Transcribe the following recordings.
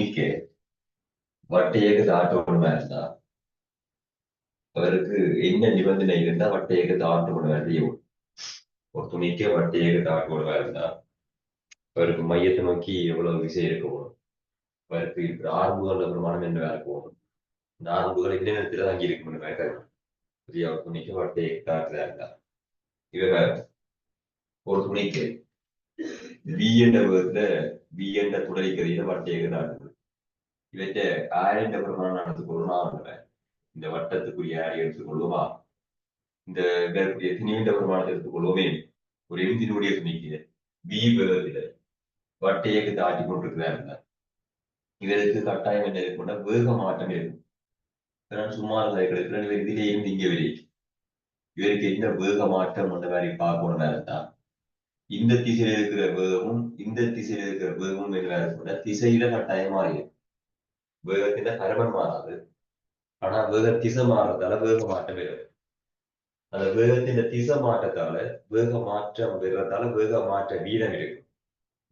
துணிக்கு வட்டையக தாட்டோடு இருந்தா அவருக்கு என்ன நிபந்தனை இருந்தா வட்டையக தாட்டோடு செய்யும். ஒரு துணிக்கு வட்டையக தாட்டோடு இருந்தா அவருக்கு மையத்தை நோக்கி எவ்வளவு விசை இருக்கணும், அவருக்கு இருக்கிற ஆரம்புகள் பிரமாணம் என்ன இருக்கும், இந்த ஆரம்புகள் இந்த நேரத்தில் தங்கி இருக்கணும் புதிய ஒரு துணிக்கு வட்டையக தாட்டுல இருந்தா இவ ஒரு துணிக்கு வி என்ற விதத்துல வி என்ற துடைக்கதியில வட்டையக தாட்டு இவற்றை ஆயிரம் பிரமாணம் நடத்துக்கொள்ளணும். இந்த வட்டத்துக்குரிய ஆரை எடுத்துக்கொள்வோமா, இந்த நீண்ட பிரமாணத்தை எடுத்துக்கொள்வோமே, ஒரு எழுத்தினுடைய துணிக்கு வி வேகத்தில வட்டையக்கு தாட்டி கொண்டிருக்கிறார். இவருக்கு கட்டாயம் என்ன இருக்கும்னா வேக மாற்றம் இருக்கும். சுமார் கிடைக்கிற இதிலே இருந்து இங்கே வெளியே இவருக்கு என்ன வேக மாற்றம் அந்த மாதிரி பார்க்கணும் இருந்தா இந்த திசையில இருக்கிற வேகமும் இந்த திசையில இருக்கிற வேகமும் என்ன இருக்கும்னா திசையில கட்டாயம் மாறிடும். வேகத்தில பரமன் மாறாது, ஆனா வேக திசை மாறுறதால வேக மாற்றம் வரும். அந்த வேகத்தின் திசை மாற்றத்தால வேக மாற்றம் பெறதால வேக மாற்ற வீதம் இருக்கும்.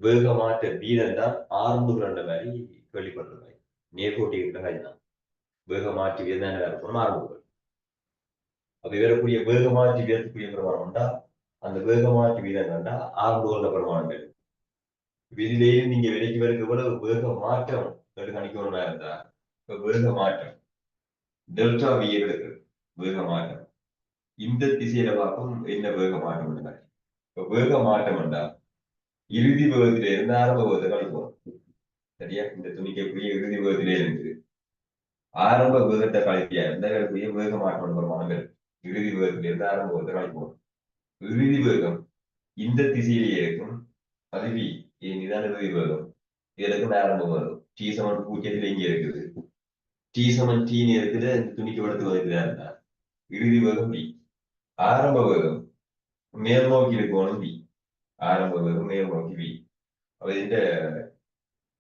வேக மாற்ற வீதம் தான் ஆரம்புகள் மாதிரி கேள்விப்பட்டிருக்காங்க. நேர்கோட்டி இருக்கிற வேக மாற்றி வீதம் என்ன இருக்கணும் ஆரம்புகள். அப்ப வரக்கூடிய வேக மாற்றி வீதத்துக்குரிய பிரமாணம்டா அந்த வேக மாற்றி வீதம் கண்டா ஆரம்புகள பிரமாணம் இருக்கு. இதிலேயே நீங்க விலைக்கு வரைக்கும் எவ்வளவு வேக மாற்றம் கணிக்கணும்னா இருந்தா இப்ப வேக மாற்றம் டெல்டா வி இருக்கு. வேக மாற்றம் இந்த திசையில பார்க்கும் என்ன வேக மாற்றம் இப்ப வேக மாற்றம் என்றா இறுதி வேகத்தில இருந்து ஆரம்ப வேகத்தை கழிப்போம். சரியா, இந்த துணிக்கக்கூடிய இறுதி வேகத்திலே இருந்து ஆரம்ப வேகத்தை கழிப்பியா இருந்தாக்கூடிய வேக மாற்றம் பிரமாணம் இருக்கு. இறுதி வேகத்தில இருந்து ஆரம்ப வேகத்தை கழிப்போம். இறுதி வேகம் இந்த திசையிலேயே இருக்கும். அது வி இதுதான் இறுதி வேகம். இதுக்கு ஆரம்ப வேகம் டி சமன் பூஜ்ஜியத்துல இங்க இருக்குது. டி சமன் டீன்னு இருக்குது. இந்த துணிக்கு வளர்த்து வருகிறதா இருந்தா இறுதி வேகம் வி. ஆரம்ப வேகம் மேல் நோக்கி இருக்கணும் வி. ஆரம்ப வேகம் மேல் நோக்கி வி. அப்ப இந்த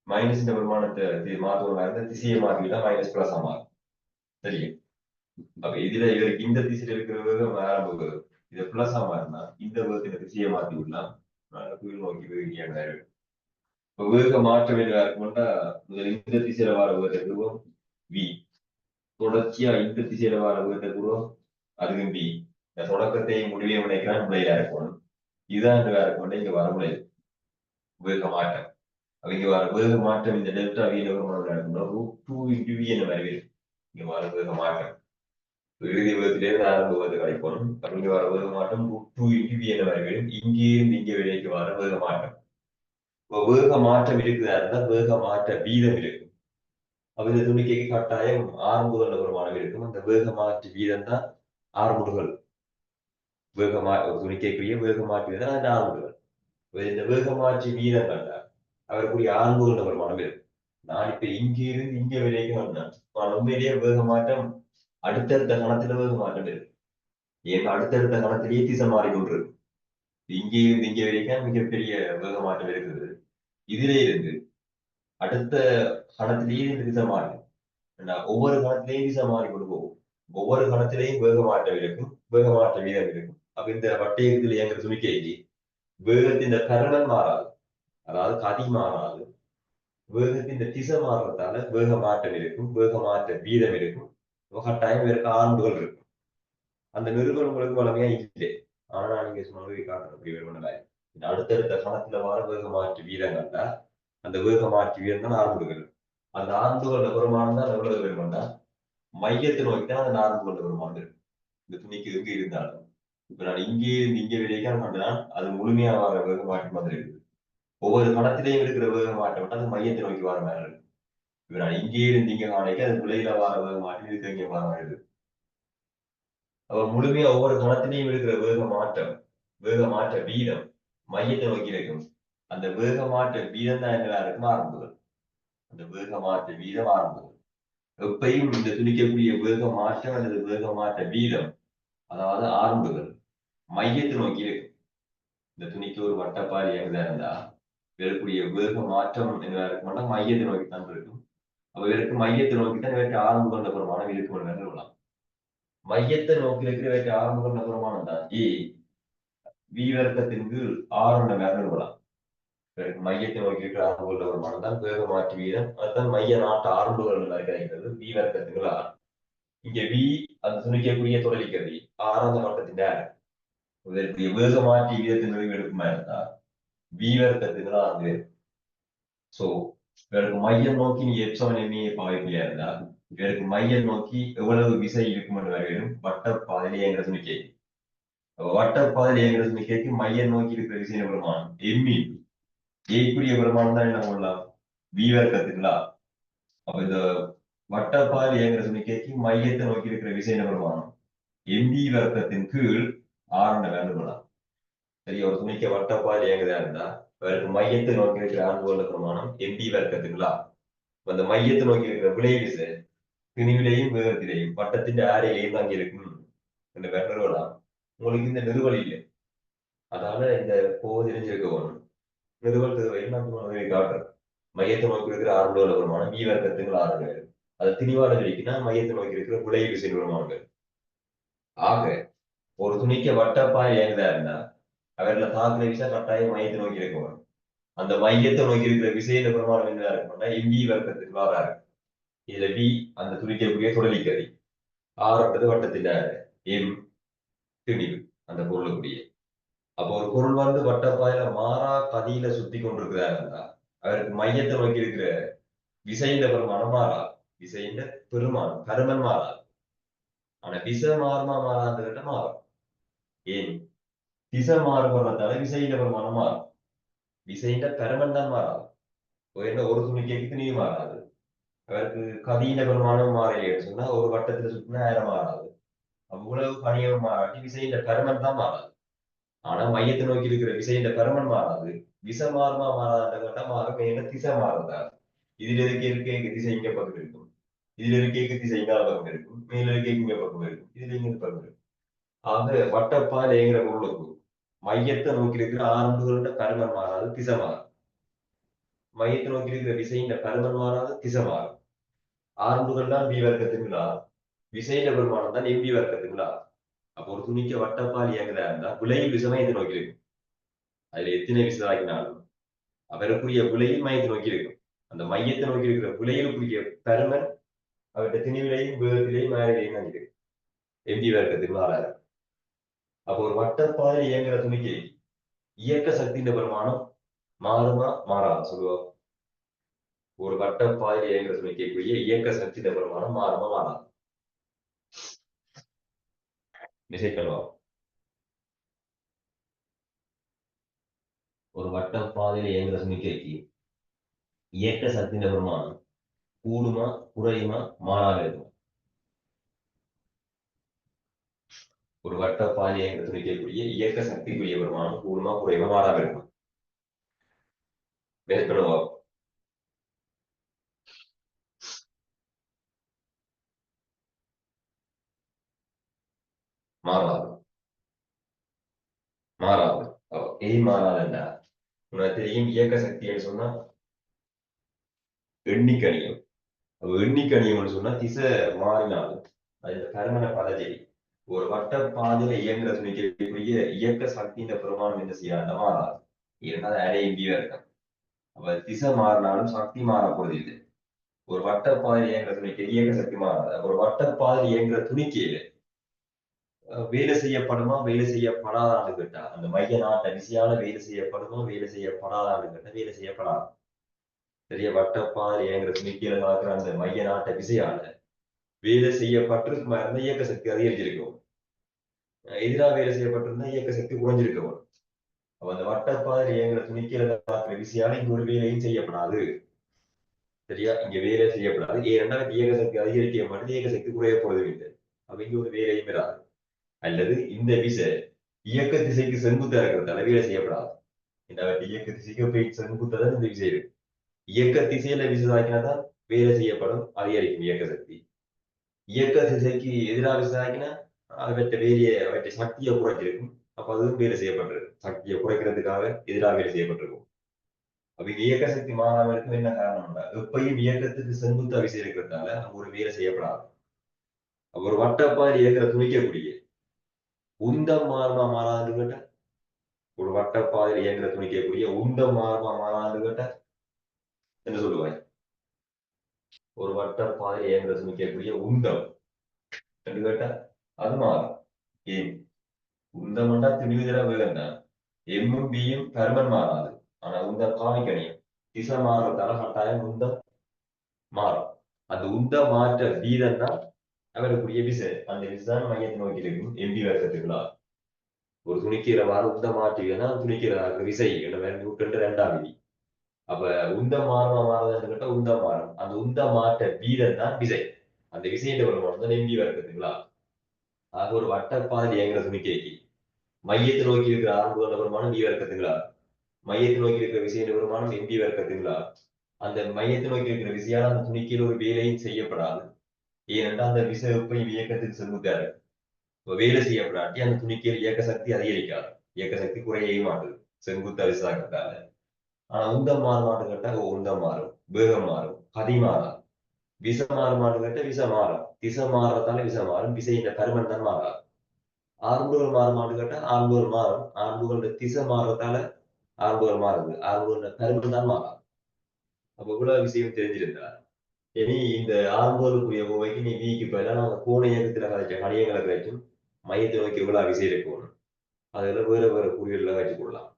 மைனஸ் இந்த பிரமாணத்தை மாற்றுவதா திசையை மாற்றிவிட்டா மைனஸ் பிளஸ் மாறும். சரியா, அப்ப இதுல இவருக்கு இந்த திசையில இருக்கிற வேகம் ஆரம்ப வேகம் இதை பிளஸ் மாறினா இந்த வேகத்தின் திசையை மாற்றி விடலாம். கீழ் நோக்கி வேகியாக இப்ப வேக மாற்ற வேண்டியதா இருக்கும்னா முதல் இந்த திசையில வர வேகத்தை கூறுவோம் வி. தொடர்ச்சியா இந்த திசையில வர வேகத்தை கூறுவோம் அதுவும் வி. இந்த தொடக்கத்தையும் முடிவையும் நினைக்கிறான் முறையில இருக்கணும். இதுதான் வேற கொண்டு இங்க வர முடியாது வேக மாற்றம். அவங்க வர வேக மாற்றம் இந்த டெல்டா வி √2 என்ன மாதிரி இங்க வர வேக மாற்றம் இறுதி வேகத்திலிருந்து ஆரம்ப வேகத்தை கிடைக்கணும். அவங்க வர வேக மாற்றம் √2 என்ன மாதிரி இங்கே இருந்து இங்கே விலைக்கு வர வேக மாற்றம். இப்போ வேக மாற்றம் இருக்குதா இருந்தா வேக மாற்ற வீதம் இருக்கும். அப்ப இந்த துணிக்கைக்கு கட்டாயம் ஆரம்புகள் பிரமாணம் இருக்கும். அந்த வேக மாற்று வீதம் தான் ஆரம்புகள். ஒரு துணிக்கைக்குரிய வேக மாற்று வீதம் அந்த ஆரம்புகள். இந்த வேக மாற்றி வீதம் கண்டா அவருக்குரிய ஆரம்புகள் பிரமாணம் இருக்கும். நான் இப்ப இங்க இருந்து இங்க விலைக்கு வந்தேன். உண்மையிலேயே வேக மாற்றம் அடுத்தடுத்த கணத்துல வேக மாற்றம் இருக்கு. ஏன் அடுத்தடுத்த கணத்திலேயே திசை மாறிக்கொண்டிருக்கு. இங்கே இருந்து இங்க வரைக்கும் மிகப்பெரிய வேக மாற்றம் இருக்குது. இதுல இருந்து அடுத்த கணத்திலேயே இந்த திசை மாறும். ஒவ்வொரு கணத்திலேயும் திசை மாறிக்கொண்டு போகும். ஒவ்வொரு கணத்திலேயும் வேக மாற்றம் இருக்கும், வேக மாற்ற வீதம் இருக்கும். அப்ப இந்த வட்டயத்தில் இயங்குற துணிக்கைக்கு வேகத்தின் கரணம் மாறாது, அதாவது கதி மாறாது. வேகத்தின் திசை மாறுறதால வேக மாற்றம் இருக்கும், வேக மாற்ற வீதம் இருக்கும். கட்டாயம் இதற்கு ஆண்டுகள் இருக்கும். அந்த நிறுவனங்களுக்கு வளமையா இல்லை. ஆனா நீங்க சொன்னதை காட்டுற அப்படி வேணும். அடுத்தடுத்த கணத்துல வர வேக மாற்று வீதம் கண்டா அந்த வேக மாற்று வீதம் தான் ஆரம்புகள். அந்த ஆரம்புகளோட பெருமானம் தான் எவ்வளவு வேணும்னா மையத்தை நோக்கி தான் அந்த ஆரம்புகளோட பெருமானம் இருக்கு. இந்த துணிக்கு எங்க இருந்தாலும் இப்ப நான் இங்கே இருந்து இங்கே விளையாட மாட்டேன், அது முழுமையா வர வேக மாற்று மாதிரி இருக்குது. ஒவ்வொரு கணத்திலையும் இருக்கிற வேக மாற்றம் அது மையத்தை நோக்கி வர மாதிரி இருக்கு. இப்ப நான் இங்கே இருந்து இங்க காணிக்க அது விளையில வர வேக மாற்றம் இதுக்கு இங்கே வர மாதிரி இருக்கு. அப்ப முழுமையா ஒவ்வொரு கணத்திலையும் இருக்கிற வேக மாற்றம், வேக மாற்ற வீதம் மையத்தை நோக்கி இருக்கும். அந்த வேக மாற்ற வீதம் தான் என்ன இருக்கும் ஆரம்புகள். அந்த வேக மாற்ற வீதம் ஆரம்புகள். எப்பையும் இந்த துணிக்கக்கூடிய வேக மாற்றம் அல்லது வேக மாற்ற வீதம் அதாவது ஆரம்புகள் மையத்தை நோக்கி இருக்கும். இந்த துணிக்கு ஒரு வட்டப்பாரி எங்க இருந்தா இருக்கக்கூடிய வேக மாற்றம் என்ன இருக்கும்னா மையத்தை நோக்கி தான் இருக்கும். அப்ப இதற்கு மையத்தை நோக்கி தான் இவற்றை ஆரம்பு கொண்ட பிரமாணம் இருக்கும் சொல்லலாம். மையத்தை நோக்கி இருக்கிற இவற்றை ஆரம்பு கொண்ட பிரமாணம் தான் ஏ வி வர்க்கத்தின் கீழ் ஆறு நிறுவலாம். மையத்தை நோக்கி இருக்கிற ஆரம்புள்ள ஒரு மனம் தான் வேக மாற்று வீதம். அதுதான் மைய நாட்டு ஆரம்புகள் கிடைக்கிறது வி வர்க்கத்துங்களா. இங்க வி அந்த துணிக்கக்கூடிய தொடலிக்கிறது ஆறாம் மட்டத்தின் இதற்கு வேக மாற்றி வீதத்தின் நிறைவு எடுக்குமா இருந்தா வி வர்க்கத்துங்களா அது. சோ இவருக்கு மையம் நோக்கி நீ எப்சவன் எண்ணியை பாவிப்பியா இருந்தா இவருக்கு மையம் நோக்கி எவ்வளவு விசை இருக்கும் என்று வரையிலும் வட்ட பாதையில் இயங்குற துணிக்கை. வட்ட பாதையில் இயங்குற துணிக்கைக்கு மையம் நோக்கி இருக்கிற விசை பெருமானம் எம்மி ஏக்குரிய பெருமானம் தான் என்ன பண்ணலாம் வி வர்க்கத்துங்களா. அப்ப இந்த வட்டப்பால் இயங்குற துணிக்கைக்கு மையத்தை நோக்கி இருக்கிற விசை பெருமானம் எம்பி வர்க்கத்தின் கீழ் ஆரண்ட வேண்டுகொள்ளலாம். சரி ஒரு துணிக்க வட்டப்பால் இயங்குதா இருந்தா அவருக்கு மையத்தை நோக்கி இருக்கிற ஆண்கோள பிரமாணம் எம்பி வர்க்கத்துங்களா. அந்த மையத்தை நோக்கி இருக்கிற விளை விசை திணிவிலையும் வேகத்திலையும் வட்டத்தின் ஆரையிலையும் தான் இருக்கும் என்று பெற்றலாம். உங்களுக்கு இந்த நிறுவல் இல்லை. அதனால இந்த கோவம் தெரிஞ்சிருக்க வேணும். நிறுவல் திருவையில் நான் உதவி காட்டுறேன். மையத்தை நோக்கி இருக்கிற ஆறுதோல வருமானம் வி வர்க்கத்துங்கள் ஆறு. அது திணிவான வெளிக்குன்னா மையத்தை நோக்கி இருக்கிற விளை விசை வருமானங்கள். ஆக ஒரு துணிக்க வட்டப்பாய் இயங்குதா இருந்தா அவர்ல தாக்குற விசை கட்டாயம் மையத்தை நோக்கி இருக்க வேணும். அந்த மையத்தை நோக்கி இருக்கிற விசையில பிரமாணம் என்ன இருக்கும்னா எம்பி வர்க்கத்துக்கு வாரா இருக்கு. இதுல வி அந்த துணிக்கக்கூடிய தொடலிக்கதி ஆறுன்றது வட்டத்தின் எம் திணிவு அந்த பொருளுக்குரிய. அப்போ ஒரு பொருள் வந்து வட்டப்பாயில மாறா கதியில சுத்தி கொண்டிருக்கிறாருன்னா அவருக்கு மையத்தை நோக்கி இருக்கிற விசையின் பெருமானம் மாறாது. விசையின் பெருமானம் கருமன் மாறாது. ஆனா திசை மாறுமா மாறாதுகிட்ட மாறும். ஏன் திசை மாறுபடுறதால விசையின் பெருமானம் மாறும். விசையின் பெருமன் தான் மாறாது. என்ன ஒரு துணிக்கைக்கு நீ மாறாது. அவருக்கு கதியின பெருமானம் மாறியன்னு சொன்னா ஒரு வட்டத்துல சுத்தினா நேரம் மாறாது. அவ்வளவு கணியம் மாறாட்டி விசையின் பெருமன் தான் மாறாது. ஆனா மையத்தை நோக்கி இருக்கிற விசையின் பெருமன் மாறாது. விசை மாறுமா மாறாத கேட்டா மாறும். என்ன திசை மாறுதா இதுல இருக்க திசை இங்க பக்கம் இருக்கும். இதுல இருக்க திசை இங்க பக்கம் இருக்கும். மேல இருக்க இங்க பக்கம் இருக்கும். இதுல இங்க பக்கம் இருக்கும். ஆக வட்டப்பால் ஏங்குற பொருளுக்கு மையத்தை நோக்கி இருக்கிற ஆரம்புகளோட கருமன் மாறாது திசை மாறும். மையத்தை நோக்கி இருக்கிற விசையின் கருமன் மாறாது திசை மாறும். ஆரம்புகள் தான் பி வர்க்கத்துங்களா விசையில பெருமானம் தான் எம்பி வர்க்கத்துங்களா. அப்போ ஒரு துணிக்க வட்டப்பால் இயங்குதா இருந்தா விலையில் விசமை இதை நோக்கி இருக்கும். அதுல எத்தனை விசையாக்கினாலும் அவருக்குரிய விலையில் மையத்தை நோக்கி இருக்கும். அந்த மையத்தை நோக்கி இருக்கிற விலையிலுக்குரிய பெருமன் அவருடைய திணிவிலையும் வேகத்திலையும் மேலையும் தான் இருக்கு. எம்பி வர்க்கத்துக்கு ஆறாரு. அப்போ ஒரு வட்டப்பாதை இயங்குற துணிக்கு இயக்க சக்தியின் பெருமானம் மாறுமா மாறாது சொல்லுவோம். ஒரு வட்டப்பாதை இயங்குற துணிக்கக்கூடிய இயக்க சக்தியின் பெருமானம் மாறுமா மாறாது விசைக்கல்வா. ஒரு வட்டப்பாதையில் இயங்குற துணிக்கைக்கு இயக்க சக்தியின் பெருமானம் கூடுமா குறையுமா மாறாக இருக்கும். ஒரு வட்டப்பாதை இயங்குற துணிக்கக்கூடிய இயக்க சக்திக்குரிய பெருமானம் கூடுமா குறையுமா மாறாக இருக்கும். விசைக்கல்வா மாறாது மாறாது. ஏன் மாறாதுன்னா உனக்கு தெரியும் இயக்க சக்தின்னு சொன்னா எண்ணிக்கணியம். எண்ணிக்கணியம்னு சொன்னா திசை மாறினாலும் அது கருமன பதஜெரி ஒரு வட்ட பாதையில இயங்குற துணிக்கக்கூடிய இயக்க சக்தியின் பிரமாணம் என்ன செய்யாத மாறாது. இரண்டாவது அரை இந்தியா இருக்கும். அப்ப திசை மாறினாலும் சக்தி மாறப்போறது இல்லை. ஒரு வட்ட பாதையில் இயங்குற துணிக்கு இயக்க சக்தி மாறாது. ஒரு வட்ட பாதையில் இயங்குற துணிக்கையில வேலை செய்யப்படுமா வேலை செய்யப்படாதான்னு கேட்டா அந்த மைய நாட்ட விசையால வேலை செய்யப்படுமா வேலை செய்யப்படாதான்னு கேட்டா வேலை செய்யப்படாது. பெரிய வட்டப்பாதை இயங்குற துணிக்கையில பார்க்குற அந்த மைய நாட்ட விசையால வேலை செய்யப்பட்டிருக்குமா இருந்தா இயக்க சக்தி அதிகரிச்சிருக்கும். எதிராக வேலை செய்யப்பட்டிருந்தா இயக்க சக்தி குறைஞ்சிருக்கும். அப்ப அந்த வட்டப்பாதை இயங்குற துணிக்கையில பார்க்குற விசையால இங்க ஒரு வேலையும் செய்யப்படாது. சரியா இங்க வேலை செய்யப்படாது. இரண்டாவது இயக்க சக்தி அதிகரிக்க மாட்டேது இயக்க சக்தி குறைய போறது இல்லை. அப்ப இங்க ஒரு வேலையும் இராது. அல்லது இந்த விசை இயக்க திசைக்கு செங்குத்தா இருக்கிறதால வேலை செய்யப்படாது. இந்த இயக்க திசைக்கு போய் செங்குத்தான் இந்த விசை இருக்கு. இயக்க திசையில விசை தாக்கினாதான் வேலை செய்யப்படும் அதிகரிக்கும் இயக்க சக்தி. இயக்க திசைக்கு எதிராக விசை தாக்கினா அவற்றை சக்தியை குறைச்சிருக்கும். அப்ப அதுவும் வேலை செய்யப்பட்டிருக்கும். சக்தியை குறைக்கிறதுக்காக எதிராக வேலை செய்யப்பட்டிருக்கும். அப்ப இயக்க சக்தி மாறாம இருக்கும் என்ன காரணம்னா எப்பயும் இயக்கத்துக்கு செங்குத்தா விசை இருக்கிறதால அங்க ஒரு வேலை செய்யப்படாது. ஒரு வட்டப்பாதை இயக்கிற துணிக்கக்கூடிய உந்தம் மாறுமா மாறாதுன்னு கேட்டா ஒரு வட்டப்பாதையில் இயங்குற துணிக்கக்கூடிய உந்தம் மாறான்னு கேட்ட என்ன சொல்லுவாய்? ஒரு வட்டப்பாதையில் இயங்குற துணிக்கக்கூடிய உந்தம் என்று கேட்டா அது மாறும். ஏன் உந்தம்ண்டா திணிவுதிர வேகம்னா எம்மும் பியும் பெருமன் மாறாது. ஆனா உந்தம் காமிக்கணியும் திசை மாறுறதால கட்டாயம் உந்தம் மாறும். அந்த உந்த மாற்ற வீதம் தான் அவருக்குரிய விசை. அந்த விசை மையத்தை நோக்கி இருக்கும் எம்பி வர்க்கத்துக்குள்ளா ஒரு துணிக்கிற வார உந்த மாற்றுவீங்கன்னா துணிக்கிற விசை என்ன ரெண்டாம் விதி. அப்ப உந்த மாறுதுன்னு கேட்டா உந்த மாறும். அந்த உந்த மாற்ற வீதம் தான் விசை. அந்த விசையின் வருமானம் தான் எம்பி வர்க்கத்துக்குள்ளா. ஆக ஒரு வட்டப்பாதை இயங்குற துணிக்கைக்கு மையத்தை நோக்கி இருக்கிற ஆரம்ப வருமானம் வி வர்க்கத்துங்களா, மையத்தை நோக்கி இருக்கிற விசையின் வருமானம் எம்பி வர்க்கத்துங்களா. அந்த மையத்தை நோக்கி இருக்கிற விசையால் அந்த துணிக்கையில் ஒரு வேலையும் செய்யப்படாது. ஏனென்றால் அந்த விசை எப்பயும் இயக்கத்துக்கு செங்குத்தாரு. வேலை செய்யப்படாட்டி அந்த துணிக்கையில் இயக்க சக்தி அதிகரிக்காது, இயக்க சக்தி குறையவே மாட்டுது செங்குத்த விசாக்கத்தால. ஆனா உந்தம் மாறுமாட்டு கேட்டா உந்தம் மாறும், வேகம் மாறும், கதி மாறாது. விச மாறுமாட்டு கேட்டா விச மாறும், திசை மாறுறதால விச மாறும், விசையின் பருமன் தான் மாறாது. ஆர்ம்புகள் மாறுமாட்டு கேட்டா ஆர்ம்புகள் மாறும், ஆர்ம்புகளோட திசை மாறுறதால ஆர்ம்புகள் மாறுது, ஆர்ம்புகளோட பருமன் தான் மாறாது. அப்ப இவ்வளவு விஷயம் தெரிஞ்சிருந்தா இனி இந்த ஆர்ம்புகளுக்குரிய கோவைக்கு நீ வீக்கு போயிடா நாங்க கோண இயக்கத்துல கதைச்ச கணியங்களை கழிச்சும் மையத்தை நோக்கி இவ்வளவு விசை இருக்கணும். அதுல வேற வேற குறியீடுல வச்சு கொள்ளலாம்.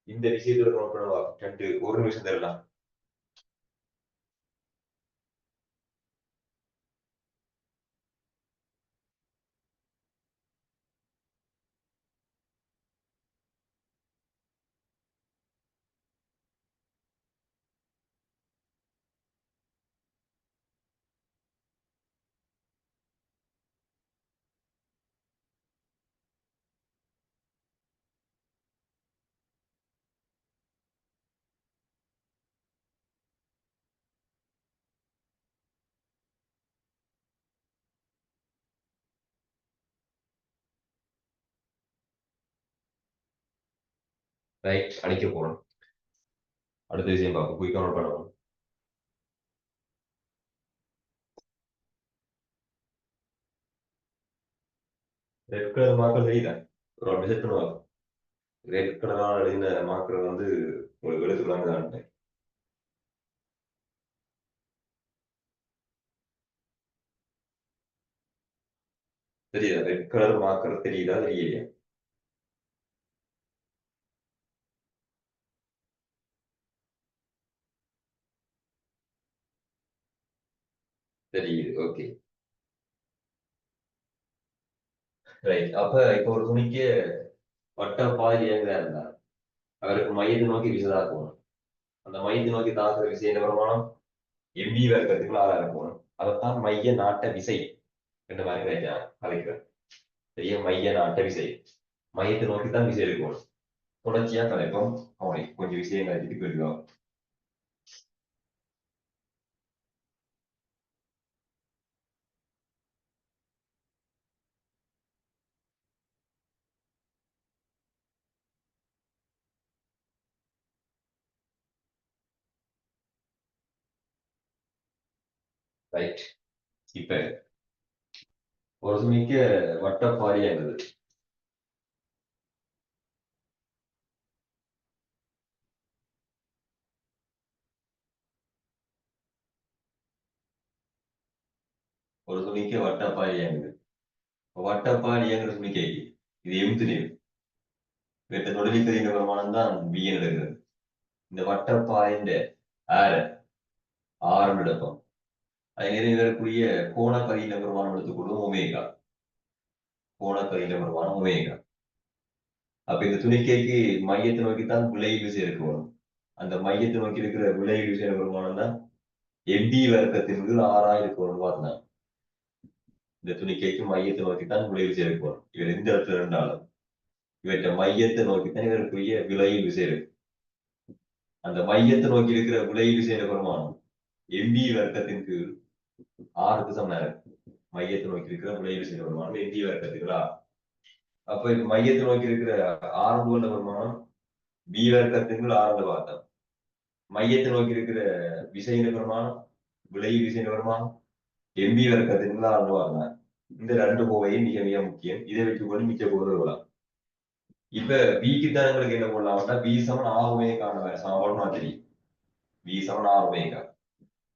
இந்த விஷயத்துல நோட் பண்ணவா ரெண்டு ஒரு நிமிஷம் தரலாம். ரைட், அடிக்க போறோம். அடுத்த விஷயம் பார்ப்போம், குயிக்கா நோட் பண்ணுவோம். ரெட் கலர் மார்க்கர் தெரியுதா? ஒரு விசிட் பண்ணுவாங்க. ரெட் கலரான எழுதின மார்க்கர் வந்து உங்களுக்கு எழுத்துக்கலாங்க தான். தெரியுதா? ரெட் கலர் மார்க்கர் தெரியுதா தெரியலையா? தெரியுது, ஓகே. ரைட், அப்ப இப்ப ஒரு துணிக்கு வட்ட பாதி இயங்குதா இருந்தா அவருக்கு மையத்தை நோக்கி விசதா போகணும். அந்த மையத்தை நோக்கி தாக்குற விசை என்ன பிரமாணம்? எம்பி வர்க்கத்துக்குள்ள ஆளா இருக்கணும். அதைத்தான் மைய நாட்ட விசை என்ற மாதிரி கலைக்கிறேன். பெரிய மைய நாட்ட விசை, மையத்தை நோக்கி தான் விசை இருக்கணும். தொடர்ச்சியா கலைப்போம். அவனை கொஞ்சம் விஷயம் கழிச்சிட்டு போயிடுவோம். ரைட், இப்ப ஒரு துணிக்கு வட்டப்பாரியா இருந்தது. ஒரு துணிக்கு வட்டப்பாரியா இருந்தது. வட்டப்பாரியாங்கிற துணிக்கை இது எமுத்து வெட்ட தொழிலுக்கு பிரமாணம் தான் பிஎன் எடுக்கிறது. இந்த வட்டப்பாதையின் ஆர ஆரம் எடுப்போம். அது நிறைவேறக்கூடிய கோணக்கதியின் பிரமாணம் எடுத்துக்கொள்ளும் ஒமேகா. கோணக்கதியின் பிரமாணம் ஒமேகா. அப்ப இந்த துணிக்கைக்கு மையத்தை நோக்கித்தான் விளைவு விசை இருக்கணும். அந்த மையத்தை நோக்கி இருக்கிற விளைவு விசை பிரமாணம் தான் எம்பி வர்க்கத்தின் கீழ் ஆறாய் இருக்கணும் பார்த்தா. இந்த துணிக்கைக்கு மையத்தை நோக்கித்தான் விளைவு விசை இருக்கணும். இவர் எந்த இடத்துல இருந்தாலும் இவற்றை மையத்தை நோக்கித்தான் இவருக்குரிய விளைவு விசை இருக்கு. அந்த மையத்தை நோக்கி இருக்கிற விளைவு விசை பிரமாணம் எம்பி வர்க்கத்தின் கீழ் ஆறுக்கு சமம் இருக்கு. மையத்தை நோக்கி இருக்கிற விளைவு விசை பிரமாணம் எம்பி வர்க்கத்துக்குள்ளா. அப்ப இப்ப மையத்தை நோக்கி இருக்கிற ஆரம்ப கொண்ட பிரமாணம் பி வர்க்கத்தின் ஆரம்ப பார்த்தோம். மையத்தை நோக்கி இருக்கிற விசையின பிரமாணம் விளைவு விசையின பிரமாணம் எம்பி வர்க்கத்தின் ஆரம்ப வாங்க. இந்த ரெண்டு கோவையும் மிக மிக முக்கியம். இதை வச்சு கொண்டு மிச்ச கோவை விடலாம். இப்ப பிக்கு தானங்களுக்கு என்ன போடலாம்னா பி சமன் ஆர் ஒமேகான சமன்பாடு தெரியும். பி சமன் ஆர் ஒமேகா.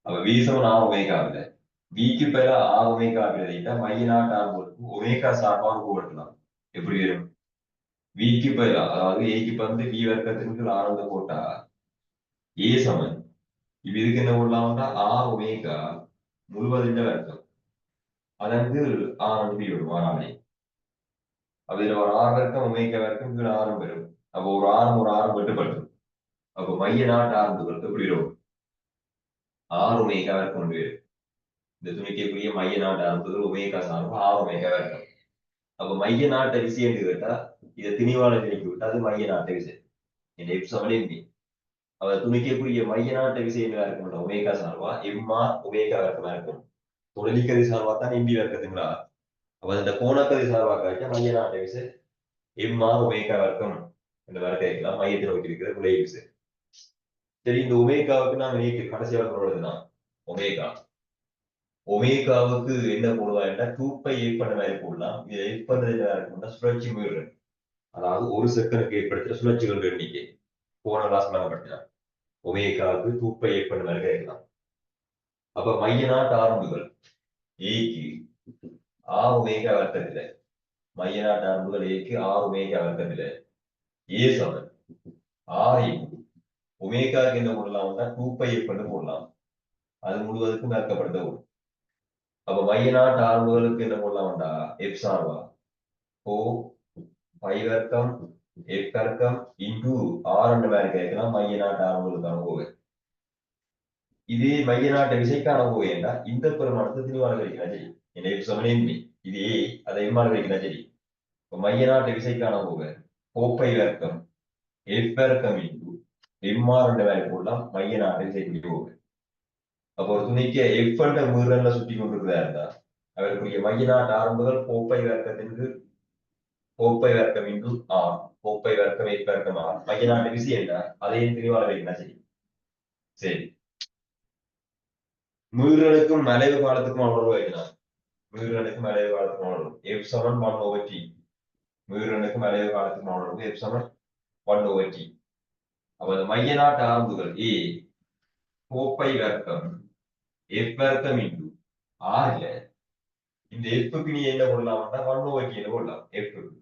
அப்ப பி சமன் ஆர் ஒமேகாவில் பிக்கு பேர ஆர் ஒமேகா எழுதிட்டா மைய நாட் ஆர் ஒமேகா சார்பாக போடலாம். எப்படி வரும்? விக்கு பேர அதாவது ஏக்கு வந்து பி வர்க்கத்திற்கு ஆரம்ப போட்டா ஏ சமன் இப்ப இதுக்கு என்ன போடலாம்னா ஆர் ஒமேகா முழுவதின் வர்க்கம் அதற்கு ஆர் பி வரும் ஆறாமை. அப்ப இதுல ஒரு ஆறு வர்க்கம் ஒமேகா வர்க்கம் கீழே ஆரம் வரும். அப்போ ஒரு ஆரம் வெட்டுப்பட்டு அப்ப மைய நாட்டு ஆரம்புகள் எப்படி வரும்? ஆறு ஒமேகா வர்க்கம் ஒன்று வரும். இந்த துணிக்கக்கூடிய மைய நாட்டு ஆரம்புகள் ஒமேகா சார்பு ஆறு ஒமேகா வர்க்கம். அப்ப மைய நாட்டை விஷயம் கேட்டா இதை திணிவான திணிக்கு விட்டா அது மைய நாட்டை விசை. இந்த எப்சமனே பி. அவ துணிக்கக்கூடிய மைய நாட்டை விசை என்ன இருக்கும்? ஒமேகா சார்பா எம்மா ஒமேகா வர்க்கமா இருக்கும். தொழிலிக்கதி சார்பா தான் எம்பி வர்க்கத்துங்களா. அப்ப இந்த கோணக்கதி சார்பா காய்ச்சா மைய நாட்டை விசை எம்மா ஒமேகா வர்க்கம் இந்த வர்க்கம் இருக்கலாம். மையத்தை நோக்கி இருக்கிற விலை விசை. சரி, இந்த ஒமேகாவுக்கு நாம நேற்று கடைசியாக போடுறதுதான் ஒமேகா. ஒமேகாவுக்கு என்ன போடுவாங்கன்னா 2π எயிட் பண்ண மாதிரி போடலாம். இது எயிட் பண்றது என்ன இருக்கும்னா சுழற்சி மீறு. அதாவது ஒரு செகண்டுக்கு ஏற்படுத்துற சுழற்சிகள் எண்ணிக்கை. போன கிளாஸ் படுத்தினா ஒமேகாவுக்கு 2π எயிட் பண்ண மாதிரி கேட்கலாம். அப்ப மைய நாட்டு ஆரம்புகள் ஏக்கு ஆறு ஒமேகா வர்க்கத்துல மைய நாட்டு ஆரம்புகள் ஏக்கு ஆறு ஒமேகா வர்க்கத்துல ஏ சமன் ஆறு ஒமேகாவுக்கு என்ன போடலாம்னா 2π எயிட் பண்ண போடலாம். அது முழுவதுக்கும் மேற்கப்படுத்த வரும். அப்ப மைய நாட்டு ஆரம்புகளுக்கு என்ன போடலாம்டா எப் சார்பா ஓ பை வர்க்கம் எப் வர்க்கம் இன்டூ ஆர் என்ற மாதிரி கேட்கலாம். மைய நாட்டு ஆரம்புகளுக்கான போகு இது மைய நாட்டு விசைக்கான போகுண்டா இந்த பெருமானத்தை திணிவான கழிக்கலாம் சரி. என்ன சமனேன்மை இது ஏ அதை எம்மான கழிக்கலாம் சரி. மைய நாட்டு விசைக்கான போக கோப்பை வர்க்கம் எப் வர்க்கம் இன்டூ எம்ஆர் என்ற மாதிரி போடலாம். மைய நாட்டு விசைக்குரிய போகு. அப்போ ஒரு துணிக்கு எஃப் என்ற முறையில சுற்றி கொண்டிருக்கிறதா இருந்தா அவருக்குரிய மைய நாட்டு ஆரம்புகள் கோப்பை வர்க்கத்திற்கு கோப்பை வர்க்கம் இன்டு ஆர் கோப்பை வர்க்கம் எயிட் வர்க்கம் ஆர் மைய நாட்டு விசி என்ன அதையும் திணிவான வைக்கலாம் சரி. சரி, மீறலுக்கும் மலைவு காலத்துக்கும் அவ்வளவு வைக்கலாம். மீறலுக்கும் மலைவு காலத்துக்கும் அவ்வளவு எஃப் சமன் 1/t. மீறலுக்கும் மலைவு காலத்துக்கும் அவ்வளவு எஃப் சமன் 1/t. அப்ப மைய நாட்டு ஆரம்புகள் ஏ கோப்பை வர்க்கம் எஃப் வர்க்கம் இன்டு ஆர் இல்ல இந்த எஃப்க்கு நீ என்ன போடலாம்னா 1/t என்ன போடலாம் எஃப்க்கு.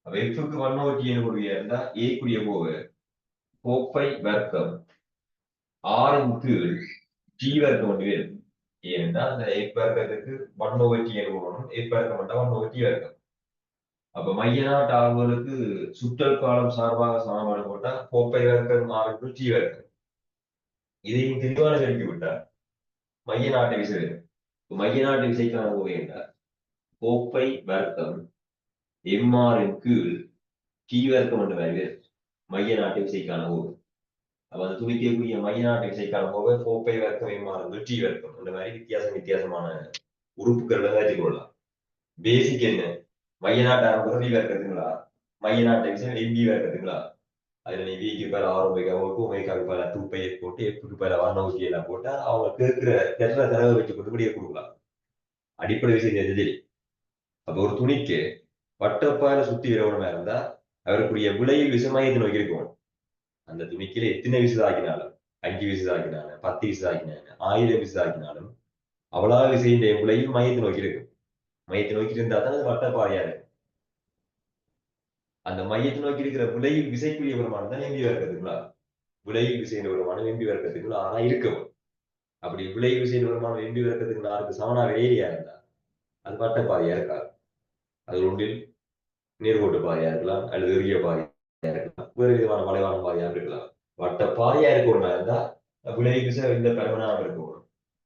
அப்ப எஃப்க்கு 1/t என்ன போடுவியா இருந்தா ஏ குரிய போக கோப்பை வர்க்கம் ஆறின் கீழ் டி வர்க்கம் ஒன்று வேறு. ஏனென்றால் அந்த எஃப் வர்க்கத்துக்கு 1/t என்ன போடணும் எஃப் வர்க்கம் மட்டும் 1/t வர்க்கம். அப்ப மைய நாட்டு ஆறுகளுக்கு சுற்றல் காலம் சார்பாக சமன்பாடு போட்டா கோப்பை வர்க்கம் ஆறுக்கு டி வர்க்கம். இதையும் தெளிவான கழித்து விட்டார் மைய நாட்டு விசை வரும். மைய நாட்டு விசைக்கான போக என்றால் கோப்பை வர்க்கம் எம்ஆரின் கீழ் டி வர்க்கம் என்ற மாதிரி மைய நாட்டு விசைக்கான போகு. அப்ப அந்த துணிக்கக்கூடிய மைய நாட்டு விசைக்கான போக கோப்பை வர்க்கம் எம்ஆர் டி வர்க்கம் அந்த மாதிரி வித்தியாசமான உறுப்புகள் வச்சு கொள்ளலாம். பேசிக் என்ன மைய நாட்டு ஆரம்பம் வி வர்க்கத்துங்களா மைய நாட்டு விசை எம்பி வர்க்கத்துங்களா. அதுல நீ விக்கு பேர ஆறு ஒமேகாவுக்கு பேர 2π போட்டு எஃப்க்கு பேர 1/t எல்லாம் போட்டா அவங்க கேட்கிற தரவை வச்சு கொண்டு முடிய கொடுக்கலாம். அடிப்படை விஷயம் தெரிஞ்சு. அப்ப ஒரு துணிக்கு வட்டப்பால சுத்தி விரவணமா இருந்தா அவருக்குரிய விலையில் விஷமயத்தை நோக்கி இருக்கும். அந்த துணிக்கில எத்தனை விசை ஆக்கினாலும் 5 விசை ஆக்கினாலும் 10 விசை ஆக்கினாலும் 1000 விசை ஆக்கினாலும் அவ்வளவு விசையின் விலையில் மையத்தை நோக்கி இருக்கும். மையத்தை நோக்கி இருந்தா தான் அது வட்டப்பாதையா இருக்கும். அந்த மையத்தை நோக்கி இருக்கிற விலையில் விசைக்குரிய வருமானம் தான் எம்பி வர்க்கத்துக்குள்ளா. விலையில் விசையின் வருமானம் எம்பி வர்க்கத்துக்குள்ள ஆனா இருக்கும். அப்படி விலை விசையின் வருமானம் எம்பி வர்க்கத்துக்கு நாளுக்கு சமனாக ஏரியா இருந்தா அது வட்டப்பாதையா இருக்காது. அது ஒன்றில் நேர்கோட்டு பாதையா இருக்கலாம் அல்லது எரிய பாதையா இருக்கலாம் வேறு விதமான வளைவான பாதையா இருக்கலாம். வட்ட பாதையா இருக்கணும்னா இருந்தா விலை விசை இந்த பருமனாக இருக்கணும்.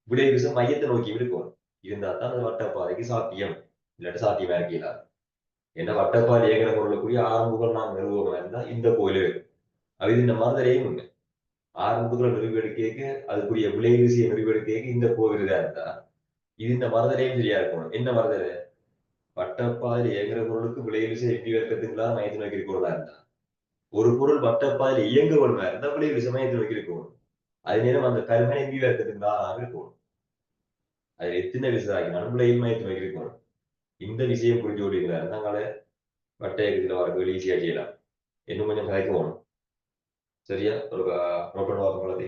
விலை விசை மையத்தை நோக்கி இருக்கணும். இருந்தா தான் அது வட்ட பாதைக்கு சாத்தியம். இல்லாட்டி சாத்தியமா இருக்கலாம். என்ன வட்டப்பாதை இயக்கிற பொருளுக்குரிய ஆரம்புகள் நாம் நிறுவனம் இருந்தா இந்த கோயிலு அது இந்த மாதிரியும் உண்டு. ஆரம்புகளை நிறுவெடுக்க அதுக்குரிய விலை விசையை நிறுவெடுக்க இந்த கோவில் தான் இருந்தா இது இந்த மரதலையும் சரியா இருக்கணும். என்ன மரதலை வட்டப்பாதையில் இயங்குற பொருளுக்கு விலை விசை எப்படி வர்க்கத்துங்களா மையத்தை நோக்கி இருக்கணும்னா இருந்தா ஒரு பொருள் வட்டப்பாதையில் இயங்க வேணுமா இருந்தா விலை விசை மையத்தை நோக்கி இருக்கணும். அது நேரம் அந்த கருமனை எப்படி வர்க்கத்துங்களா இருக்கணும். அதுல எத்தனை விசை ஆகினாலும் விலையில் மையத்தை நோக்கி இருக்கணும். இந்த விஷயம் புரிஞ்சு விடுகிறார் நாங்களே வட்டை இருக்குதுல வரக்கு ஈஸியா செய்யலாம். இன்னும் கொஞ்சம் கதைக்கு போகணும். சரியா? ஒரு நோட் பண்ண வரது.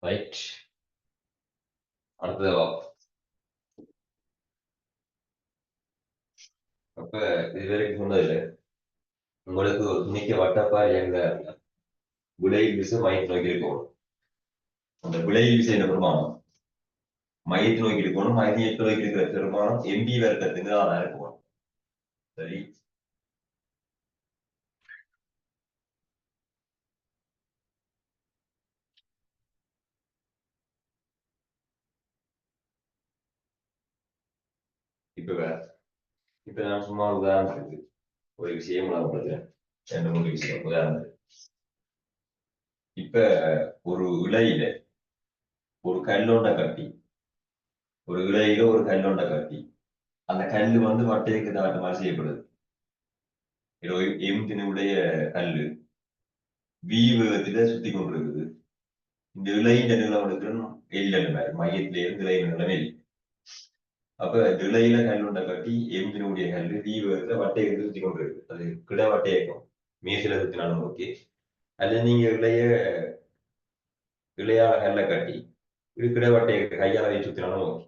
ரைட். அடுத்தது அப்ப இது வரைக்கும் சொன்னதுல உங்களுக்கு ஒரு துணிக்கு வட்டப்பா எங்க விலை விசை மையத்தை நோக்கி இருக்கணும். அந்த விலை விசை என்ற பெருமானம் மையத்தை நோக்கி இருக்கணும். மையத்தை நோக்கி இருக்கிற பெருமானம் எம்பி வர்க்கத்துக்கு தான் இருக்கணும். சரி. இப்ப வேற இப்ப நான் சும்மா உதாரணத்துக்கு ஒரு விஷயம் நான் பண்றேன். ரெண்டு மூணு விஷயம் உதாரணத்துக்கு இப்ப ஒரு இலையில ஒரு கல்லோண்ட கட்டி ஒரு இலையில ஒரு கல்லோண்ட கட்டி அந்த கல்லு வந்து வட்டைக்கு தாட்ட மாதிரி செய்யப்படுது. எம்தினுடைய கல்லு வி வேகத்துல சுத்தி கொண்டிருக்குது. இந்த இலையின் நிலம் எடுக்கணும் எல் மையத்திலே இருந்து இலை நிலம் எல். அப்ப இந்த இலையில கல்லுண்ட கட்டி எம்பினுடைய கல்லு வி வேகத்துல வட்டை எடுத்து சுத்தி கொண்டிருக்கு. அது கிட வட்டை இயக்கம் மேசில சுத்தினாலும் ஓகே. அல்லது நீங்க இளையால கல்லை கட்டி இது கிட வட்டையை கையால வச்சு சுத்தினாலும் ஓகே.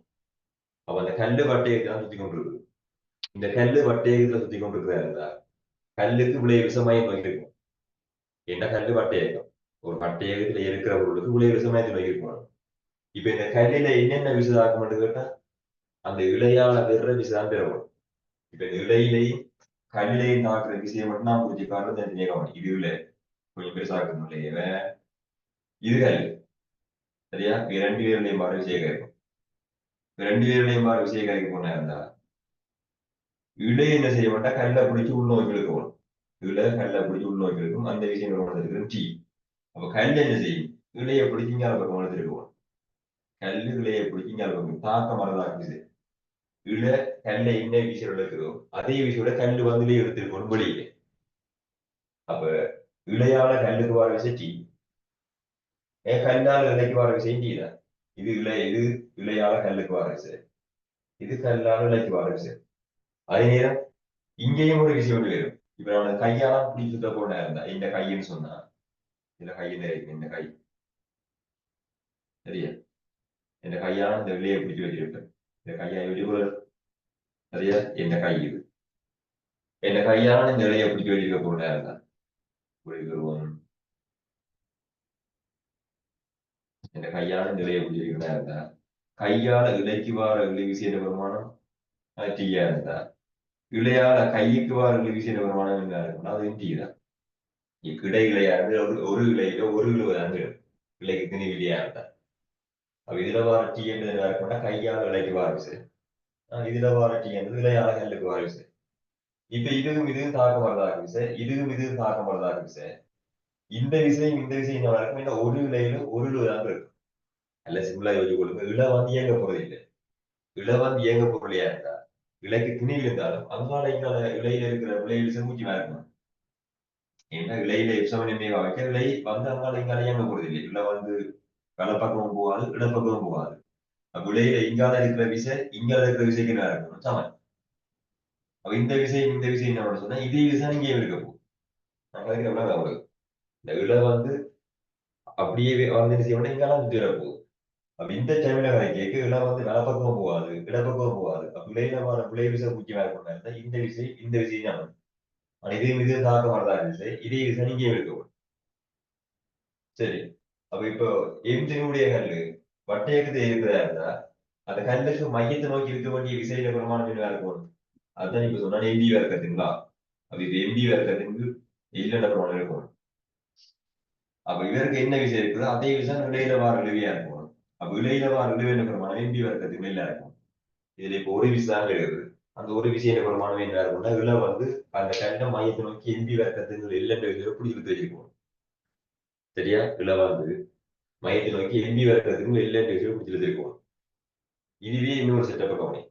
அப்ப அந்த கல்லு வட்டையை தான் சுத்தி கொண்டிருக்கு. இந்த கல்லு வட்டையை சுத்தி கொண்டிருக்கிறதா கல்லுக்கு விளைய விஷமாய் நோக்கிருக்கும். என்ன கல்லு வட்டையக்கம் ஒரு வட்டையகத்துல இருக்கிற பொருளுக்கு விளைய விஷமாயத்தை நோக்கிருக்கணும். இப்ப இந்த கல்லில என்னென்ன விஷதாக்கம் கேட்டா அந்த இளையால பெற விஷதான் பெறணும். இப்ப இந்த இலையிலையும் கல்லையும் தாக்குற விஷயம் மட்டும் நான் குறிச்சு காட்டுறது அந்த கவனம் இது இல்லை. கொஞ்சம் பெருசாக்கணும் இல்லையே இது கல் சரியா. ரெண்டு பேருலையும் மாறு விஷயம் கேட்கும். ரெண்டு பேருலையும் மாறு விஷயம் கேட்க போனா இருந்தா இடை என்ன செய்ய மாட்டா கல்லை பிடிச்சி உள்நோக்கி இழுக்கணும். இட கல்லை பிடிச்சி உள்நோக்கி இழுக்கும். அந்த விஷயம் வளர்ந்துருக்கு டீ. அப்ப கல் என்ன செய்யும் இளைய பிடிச்சிங்க அதை பக்கம் வளர்ந்துருக்கும். கல்லு இளைய பிடிச்சிங்க அதை பக்கம் தாக்க மரதாக்குது. இட கல்லை என்ன விஷயம் எடுக்கிறோம் அதே விஷயோட கல்லு வந்து எடுத்திருக்கணும் வெளியே. அப்ப இளையால கல்லுக்கு வர விஷயம் டீ. கல்லால இலைக்கு வர விஷயம் டீ தான். இது இளையால கல்லுக்கு வர விஷயம். இது கல்லால இலைக்கு வர விஷயம். அதே நேரம் இங்கேயும் ஒரு விஷயம் ஒன்று வரும். இப்ப நான் கையால பிடிச்சுட்ட போன இருந்தா இந்த கைன்னு சொன்னா இந்த கையில இருக்கு இந்த கை சரியா. இந்த கையால இந்த வெளியே பிடிச்சு வச்சிருப்பேன். இந்த கையா வெளியே சரியா. இந்த கை இது இந்த கையால இந்த இலையை பிடிச்சு வச்சிருக்க போன இருந்தா வருவோம். இந்த கையால இந்த இலையை பிடிச்சு வைக்கிறதா இருந்தா கையால இலைக்கு வார இழு விசைய வருமானம் அது டீயா இருந்தா இளையால கைக்கு வார இழு விசைய வருமானம் என்ன இருக்கும்னா அது டீ தான். கிடை இலையா இருந்து ஒரு இலையில ஒரு இழுவதாங்க இலைக்கு திணி விலையா இருந்தா அப்ப இதுல வார டீ என்றது என்ன இருக்கும்னா கையால இலைக்கு வார விசை. இதுல வார டீ என்றது இலையால கல்லுக்கு வார விசை. இப்ப இதுவும் தாக்க வரதாக விசை இதுவும் தாக்க வரதாக விசை. இந்த விஷயம் இந்த விஷயம் என்ன இருக்கும் இந்த ஒரு இலையில ஒரு இழுவதாங்க இருக்கும். அல்ல சிம்பிளா யோசிச்சு கொடுங்க இலை வந்து இயங்க போறது இல்லை. இலை வந்து இயங்க பொருளையா இருந்தா இலைக்கு திணில் இருந்தாலும் அங்கால இங்கால இலையில இருக்கிற விளையில் செங்குச்சி வேறணும். ஏன்னா இலையில எப்சமனியமே வைக்க இலை வந்து அங்கால இங்கால இயங்க போறது இல்லை. இலை வந்து வலப்பக்கமும் போகாது இடப்பக்கமும் போகாது. அப்ப இலையில இங்கால இருக்கிற விசை இங்கால இருக்கிற விசைக்கு என்ன இருக்கணும் சமன். அப்ப இந்த விசை என்ன சொன்னா இதே விசை இங்கே இருக்க போகும். நான் கதைக்கிறோம்னா உங்களுக்கு இந்த இலை வந்து அப்படியே வந்து என்ன செய்யணும் இங்கால சுத்தி வர போகுது. அப்ப இந்த டைம்ல கேட்க இலை வந்து வலப்பக்கமும் போகாது இடப்பக்கமும் போகாது. அப்ப இலையில வர பிள்ளை விசை முக்கியமா இருக்கணும் இந்த விசை தான். ஆனா இதே தாக்க வரதா விசை இதே விசை இங்கே இருக்க சரி. அப்ப இப்போ எம்ஜினுடைய கல்லு வட்டையக்கத்தை இருக்கிறதா இருந்தா அந்த கல்லுக்கு மையத்தை நோக்கி இருக்க வேண்டிய விசையில பிரமாணம் என்ன இருக்கும். அதுதான் இப்ப சொன்னா எம்பி வர்க்கத்துங்களா. அப்ப இது எம்பி வர்க்கத்துக்கு இல்லைன்ற பிரமாணம் இருக்கும். அப்ப இவருக்கு என்ன விஷயம் இருக்குதோ அதே விஷயம் இடையில வார இழுவையா இருக்கும். அப்ப இடையில வார இழுவையான பிரமாணம் எம்பி வர்க்கத்துக்கு இல்ல இருக்கும். இதுல இப்போ ஒரு விஷயம் இருக்குது. அந்த ஒரு விஷயம் பிரமாணம் என்ன இருக்கும்னா இழ வந்து அந்த கண்ட மையத்தை நோக்கி எம்பி வர்க்கத்துக்கு இல்லைன்ற விஷயம் பிடிச்சி வச்சிருக்கோம். சரியா இழ வந்து மையத்தை நோக்கி எம்பி வர்க்கத்துக்கு இல்லைன்ற விஷயம் பிடிச்சி வச்சிருக்கோம். இதுவே இன்னொரு செட்டப்பை கவனி.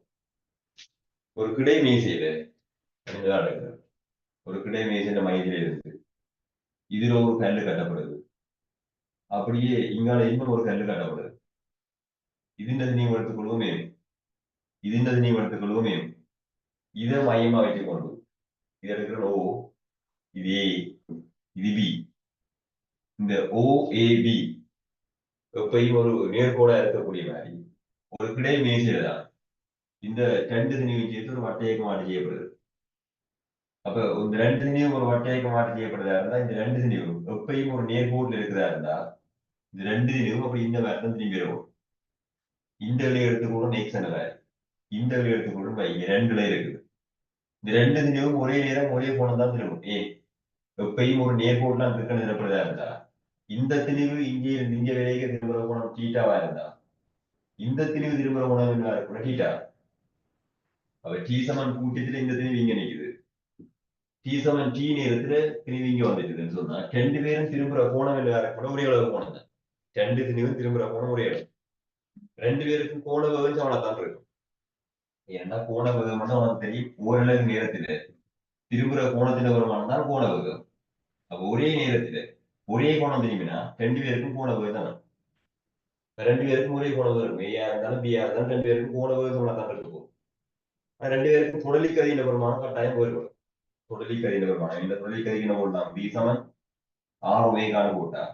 ஒரு கிடை மீசையில நடக்கிறது. ஒரு கிடை மீசையில மையத்தில இருக்கு. இதுல ஒரு கல்லு கட்டப்படுது. அப்படியே இங்கால இன்னும் ஒரு கல்லு கட்டப்படுது. இதுன்றது நீ எடுத்துக்கொள்வோமே இதுன்றது நீ எடுத்துக்கொள்வோமே இதை மையமா வைத்துக் கொண்டு இது இருக்கிற ஓ இது ஏ இது பி. இந்த ஓ ஏ பி எப்பயும் ஒரு நேர்கோடா இருக்கக்கூடிய மாதிரி ஒரு கிடை மேசையில தான் இந்த ரெண்டு திணிவும் சேர்த்து ஒரு வட்டையக்க மாற்றி செய்யப்படுது. அப்ப இந்த ரெண்டு திணிவும் ஒரு வட்டையக்க மாற்றி செய்யப்படுறதா இருந்தா இந்த ரெண்டு திணிவும் எப்பயும் ஒரு நேர்கோட்டில் இருக்கிறதா இருந்தா இந்த ரெண்டு திணிவும் அப்படி இந்த மாதிரி தான் திரும்பி வரும். இந்த விலை எடுத்துக்கூட நெக்ஸ்ட் வேலை இந்த விலை எடுத்துக்கூட இங்க ரெண்டு விலை இருக்குது. இந்த ரெண்டு திணிவும் ஒரே நேரம் ஒரே கோணம் தான் திரும்பும். எப்பயும் ஒரு நேர்கோட்லாம் இருக்க நிரப்புறதா இருந்தா இந்த திணிவு இங்கே இருந்து இங்க விலைக்கு திரும்புற கோணம் டீட்டாவா இருந்தா இந்த திணிவு திரும்புற கோணம் என்ன இருக்கும் டீட்டா. அவ டி சமன் பூஜ்ஜியத்துல இந்த திணிவு இங்க நிக்குது. டி சமன் டி நேரத்துல திணிவு இங்க வந்துட்டுதுன்னு சொன்னா ரெண்டு பேரும் திரும்புற கோணம் என்ன கூட ஒரே அளவு கோணம் தான். ரெண்டு திணிவும் திரும்புற கோணம் ஒரே அளவு. ரெண்டு பேருக்கும் கோண வேகம் சமனத்தான் இருக்கும். ஏன்னா கோண வேகம்னா உனக்கு தெரியும் ஓரளவு நேரத்துல திரும்புற கோணத்தின் வருமானம் தான் கோண வேகம். அப்ப ஒரே நேரத்துல ஒரே கோணம் திரும்பினா ரெண்டு பேருக்கும் கோண வேறு தானே. ரெண்டு பேருக்கும் ஒரே கோண வரும். ஏயா இருந்தாலும் பியா இருந்தாலும் ரெண்டு பேருக்கும் கோண வேறு தான் இருக்கும். ரெண்டு பேருக்கும் தொடலி கதியின் பெருமானம் கட்டாயம் போயிடும். தொடலி கதியின் பெருமானம் இந்த தொடலி கதிக்கு என்ன போடலாம்? பி சமன் ஆர் ஒமேகான்னு போட்டா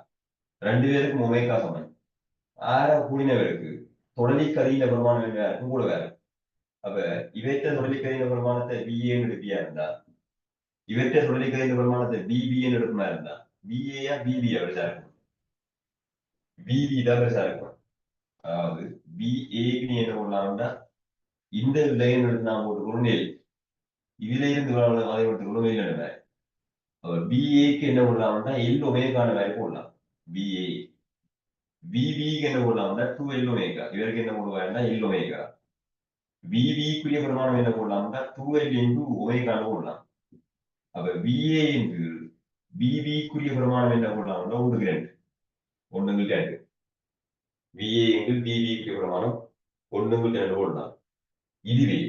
ரெண்டு பேருக்கும் ஒமேகா சமன் ஆற கூடினவருக்கு தொடலி கதியின் பெருமானம் என்ன இருக்கும் கூட வேற. அப்ப இவற்ற தொடலி கதியின் பெருமானத்தை பிஏன்னு எடுப்பியா இருந்தா இவற்றை தொடலி கதியின் பெருமானத்தை பிபின்னு எடுக்குமா இருந்தா பிஏயா பிபியா பெருசா இருக்கும். பிபி தான் பெருசா இருக்கும். அதாவது பிஏக்கு நீ என்ன பண்ணலாம்னா இந்த லைன் எடுத்து நான் போட்டுக்கணும் நெல் இதுல இருந்து அதை எடுத்துக்கணும் நெல் என்ன பிஏக்கு என்ன பண்ணலாம்னா எல் ஒமேகான வேலை போடலாம். பிஏ பிபிக்கு என்ன போடலாம்னா டூ எல் ஒமேகா இவருக்கு என்ன போடுவாருன்னா எல் ஒமேகா. பிபிக்குரிய பிரமாணம் என்ன போடலாம்னா டூ எல் இன்டு ஒமேகான்னு போடலாம். அப்ப பிஏ இன்டு பிபிக்குரிய பிரமாணம் என்ன போடலாம்னா ஒன்றுக்கு ரெண்டு ஒண்ணுங்களுக்கு ரெண்டு பிஏ இன்டு பிபிக்குரிய பிரமாணம் ஒண்ணுங்களுக்கு ரெண்டு போடலாம். இதுவே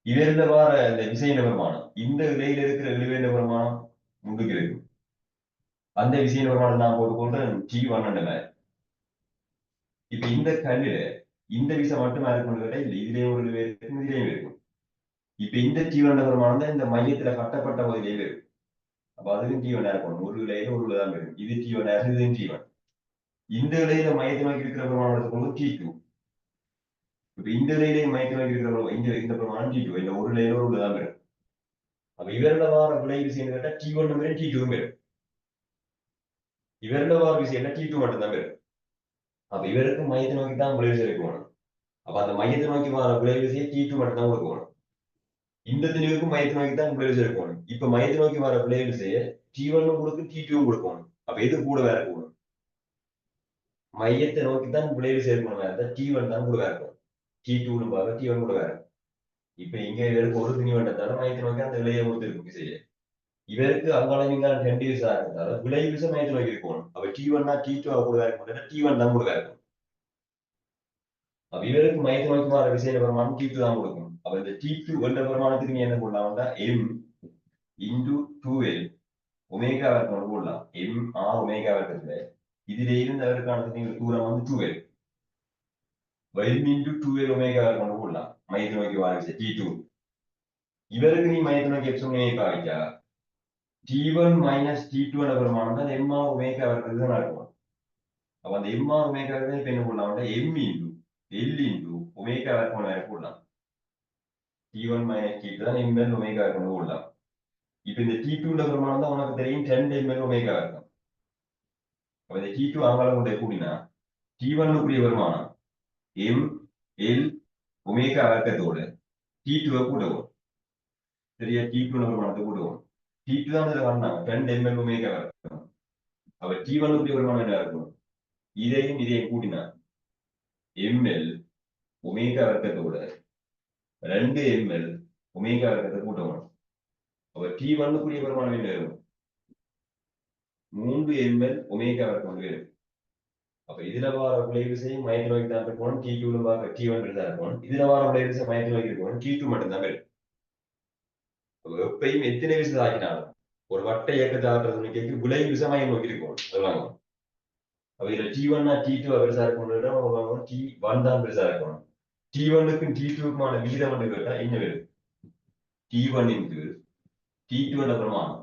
இவர்ல வார இந்த விசையின பிரமாணம் இந்த இலையில இருக்கிற இழுவையின பிரமாணம் முன்னுக்கு இருக்கு. அந்த விசையின பிரமாணம் நான் போட்டுக்கொண்டு டி ஒன் இப்ப இந்த கல்லுல இந்த விசை மட்டும் இருக்கும் கேட்டா இல்ல இதுலயே ஒரு இழுவை இருக்கும் இதுலயும் இருக்கும். இப்ப இந்த டி ஒன் பிரமாணம் தான் இந்த மையத்துல கட்டப்பட்ட பகுதியிலே இருக்கும். அப்ப அதுக்கும் டி ஒன் இருக்கணும். ஒரு இலையில ஒரு இலை தான் இருக்கும். இது டி ஒன் இது டி ஒன். இந்த இலையில மையத்தை நோக்கி இருக்கிற பிரமாணம் எடுத்துக்கொண்டு டி டூ. இப்ப இந்த இலையிலேயே மையத்தை நோக்கி இருக்கிற இந்த பிரமாணம் டி டூ. இந்த ஒரு இலையில ஒரு இலை தான் இருக்கும். அப்ப இவரோட வார விளை விசைன்னு கேட்டா டி ஒன் மாதிரி டி டூ வரும். இவரோட வார விசை என்ன டி டூ மட்டும் தான் வரும். அப்ப இவருக்கு மையத்தை நோக்கி தான் விளை விசை இருக்கணும். அப்ப அந்த மையத்தை நோக்கி வர விளை விசையை டி டூ மட்டும் தான் கொடுக்கணும். இந்த திணிவுக்கு மையத்தை நோக்கி தான் விளை விசை இருக்கணும். இப்ப மையத்தை நோக்கி வர விளை விசையை டி ஒன்னும் கொடுக்கும் டி டூவும் கொடுக்கணும். அப்ப எது கூட வேற இருக்கணும்? மையத்தை நோக்கி தான் விளை விசை இருக்கணும். வேற டி ஒன் தான் கூட வேற இருக்கும். டி டூன்னு பார்க்க டி ஒன் கூட வேற. இப்ப இங்க இவருக்கு ஒரு திணி வந்ததால மையத்தை நோக்கி அந்த விளையை கொடுத்துருக்கும் விசையை. இவருக்கு அங்கால நீங்க ரெண்டு விசை இருக்கிறதால விளை விசை மையத்தை நோக்கி இருக்கணும். அப்ப டி ஒன்னா டி டூ கூட வேற இருக்கும். டி ஒன் தான் கூட வேற இருக்கும். அப்ப இவருக்கு மையத்தை நோக்கி வர விசையில பிரமாணம் டி டூ தான் கொடுக்கும். அப்ப இந்த டி டூ என்ற பிரமாணத்துக்கு நீ என்ன போடலாம்னா M into two L omega வர்க்கம் போடலாம். எம் ஆர் ஒமேகா வர்க்கத்துல இதுல இருந்து அவருக்கான தூரம் வந்து two L M into two L omega வர்க்கம் போடலாம். மையத்தை நோக்கி வர விசை டி டூ. இவருக்கு நீ மையத்தை நோக்கி எப்சம் ஒமேகா வைக்கா T one minus T two என்ற பிரமாணம் தான் எம் ஆர் ஒமேகா வர்க்கத்துக்கு தான் நடக்கும். அப்ப அந்த எம் ஆர் ஒமேகா இப்ப என்ன போடலாம்னா M into L into omega வர்க்கம் வேற போடலாம். T1 மைனஸ் T2 தான் ml ஒமேகா கொண்டு போடலாம். இப்ப இந்த T2 பிரமாணம் தான் உனக்கு தெரியும் 10 ml ஒமேகா இருக்கும். அப்ப இந்த T2 அங்கால கொண்டு கூடினா T1 கூடிய வருமானம் M L ஒமேகா வர்க்கத்தோடு T2 கூட்டவும். சரியா T2 பிரமாணத்தை கூட்டவும். T2 தான் இதுல வந்தாங்க 10 ml ஒமேகா வர்க்கம். அப்ப T1 கூடிய வருமானம் என்ன இருக்கும்? இதையும் கூட்டினா ml ஒமேகா வர்க்கத்தோடு 2 ml ஒமேகா வர்க்கத்தை கூட்டவும். அப்ப T1 கூடிய வருமானம் என்ன இருக்கும்? 3 ml ஒமேகா வர்க்கம் வேறு. அப்ப இதுல வர விளைவிசை மையத்தை நோக்கி தான் இருக்கணும். T2 பார்க்க T1 தான் இருக்கணும். இதுல வர விளைவிசை மையத்தை நோக்கி இருக்கணும். T2 மட்டும் தான் வரும். எப்பயும் எத்தனை விசை ஆக்கினாலும் ஒரு வட்ட இயக்கத்தை ஆக்குறது கேட்கு விளைவிசை மையம் நோக்கி இருக்கும் சொல்லுவாங்க. அப்ப இதுல T1 T2 பெருசா இருக்கணும். T1 தான் பெருசா இருக்கணும். T1க்கும் T2க்குமான விகிதம் வந்து கேட்டா என்ன வரும்? T1 இன்டு T2 என்ற பிரமாணம்.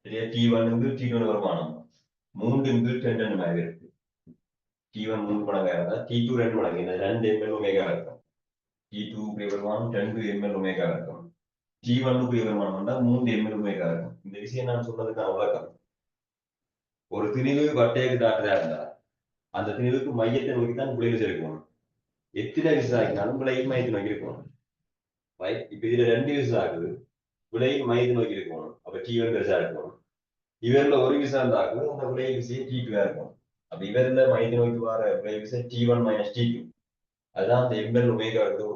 சரியா T1 இன்டு T2 என்ற பிரமாணம் 3 இன்டு 10 மாதிரி இருக்கு. T1 3 மடங்காக இருந்தா T2 2 மடங்கு இந்த 2 ml ஒமேகா இருக்கும். T2 பிரமாணம் 2 ml ஒமேகா இருக்கும். T1 பிரமாணம் வந்தா 3 ml ஒமேகா இருக்கும். இந்த விஷயம் நான் சொன்னதுக்கான விளக்கம். ஒரு திணிவு வட்டையக்கு தாட்டுதா இருந்தா அந்த திணிவுக்கு மையத்தை நோக்கி தான் விளைவு செலுத்தணும். எத்தனை விசை ஆகினாலும் விளைவு மையத்தை நோக்கி இருக்கணும். இப்ப இதுல 2 விசை ஆகுது விளைவு மையத்தை நோக்கி இருக்கணும். அப்ப T1 பெருசா இருக்கணும். இவர்ல ஒரு விசை இருந்தாக்குது அந்த விளைவு விசையை T2 இருக்கும். அப்ப இவர்ல மையத்தை நோக்கி வர விளைவு விசை T1 மைனஸ் T2 அதுதான் அந்த ml ஒமேகா இருக்கும்.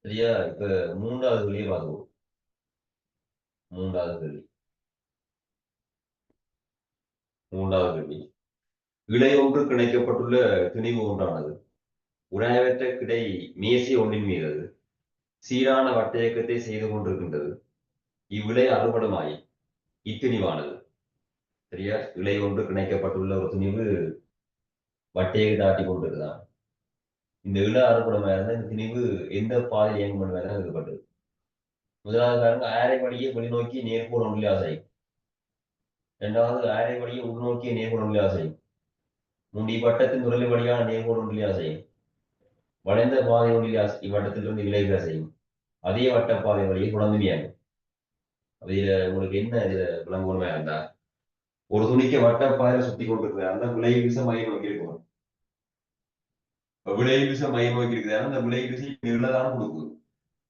சரியா? இப்ப மூன்றாவது கேள்வியை பார்த்துக்கோ. மூன்றாவது கேள்வி. மூன்றாவது கேள்வி. இழை ஒன்று கிணைக்கப்பட்டுள்ள திணிவு ஒன்றானது. உராய்வற்ற கிடை மேசை ஒன்றின் மீது சீரான வட்ட இயக்கத்தை செய்து கொண்டிருக்கின்றது. இவ்விழை அறுபடமாய் இத்திணிவானது. சரியா? இழை ஒன்று கிணைக்கப்பட்டுள்ள ஒரு துணிவு வட்டையை தாட்டி கொண்டிருக்குதான். இந்த இழ அறுபடமா இருந்தா இந்த திணிவு எந்த பாதை இயங்கும் என்பதாக இருக்கப்பட்டது. முதலாவது பாருங்க, ஆரை வழியே வெளிநோக்கி நேர்கோடு ஒன்றில் அசையும். இரண்டாவது ஆரை வழியே உள்நோக்கிய நேர்கோடு ஒன்றில் அசையும். மூன்று இவ்வட்டத்தின் துறலி வழியான நேர்கோடு ஒன்றில் அசையும். வளைந்த பாதை ஒன்றில் இவ்வட்டத்திலிருந்து விலகி அசையும். அதே வட்ட பாதை வழியை குழந்தை இயங்கும். அதுல உங்களுக்கு என்ன இதுல விளங்குவனமா இருந்தா, ஒரு துணிக்கு வட்டப்பாதையில சுத்தி கொண்டிருக்கிறார் அந்த விலை விச மையம் நோக்கி இருக்கும். விலை விச மையம் நோக்கி இருக்கிறார் அந்த விலை விசை இவ்வளவுதான் கொடுக்குது.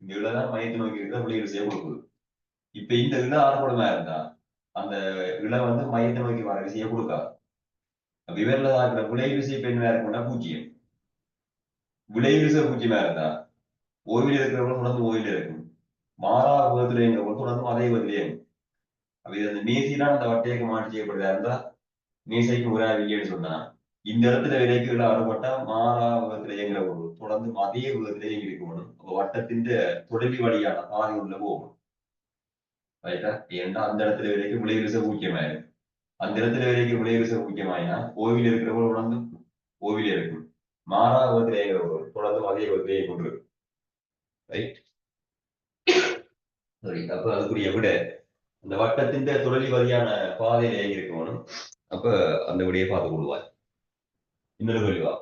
இந்த இவ்வளவுதான் மையத்தை நோக்கி இருக்கிற விலை விசையை கொடுக்குது. இப்ப இந்த இட ஆர்வமா இருந்தா அந்த இட வந்து மையத்தை நோக்கி வர விசையை கொடுக்காது. விவரில் இருக்கிற விலை விசை பெண்ணா இருக்கும்னா பூஜ்ஜியம். விலை விசை பூஜ்ஜியமா இருந்தா ஓய்வில் இருக்கிறவங்க தொடர்ந்து ஓய்வில் இருக்கும். மாறா விதத்துல எங்க தொடர்ந்து அதே விதத்திலே இருக்கும். அப்ப இது அந்த மேசிதான் அந்த வட்டையக்கு மாற்றி செய்யப்படுறதா இருந்தா மீசைக்கு உராவில்லைன்னு சொன்னா இந்த இடத்துல விலைக்குள்ள அறுபட்டா மாறா விதத்துல இயங்குற ஒரு தொடர்ந்து அதே விதத்திலே இருக்கணும். அப்ப வட்டத்தின் தொடர்பி வழியான பாதை உள்ள போகணும். ரைட்டா? ஏன்னா அந்த இடத்துல விலைக்கு விளைவிச முக்கியமாயிரும். அந்த இடத்துல விலைக்கு விளைவிச முக்கியமாயினா கோவில் இருக்கிறவங்க தொடர்ந்து கோவில் இருக்கும். மாறா விதத்திலே தொடர்ந்து அதே விதத்திலே கொண்டு. ரைட்? சரி, அப்ப அதுக்குரிய விட அந்த வட்டத்தின் தொடர்பி வழியான பாதையில இருக்கணும். அப்ப அந்த விடையை பார்த்து கொள்வார். இன்னொரு கேள்விவா.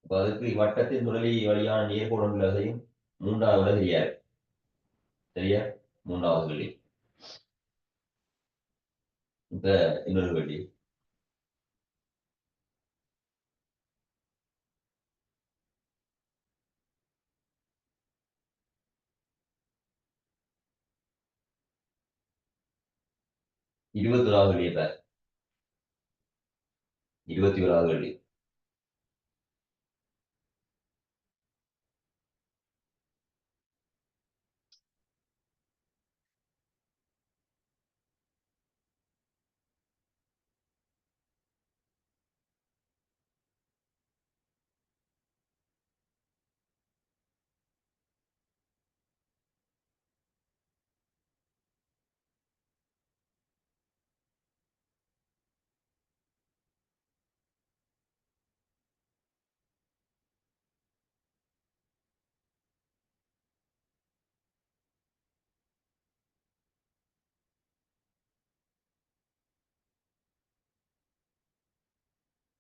அப்ப அதுக்கு வட்டத்தின் துளி வழியான நேர்கோடு உள்ளதையும் மூன்றாவது விட தெரியாது. சரியா? மூன்றாவது கேள்வி. இப்ப இன்னொரு கேள்வி. இருபத்தி ஓராவது கேள்வி. இப்ப 21வது கேள்வி.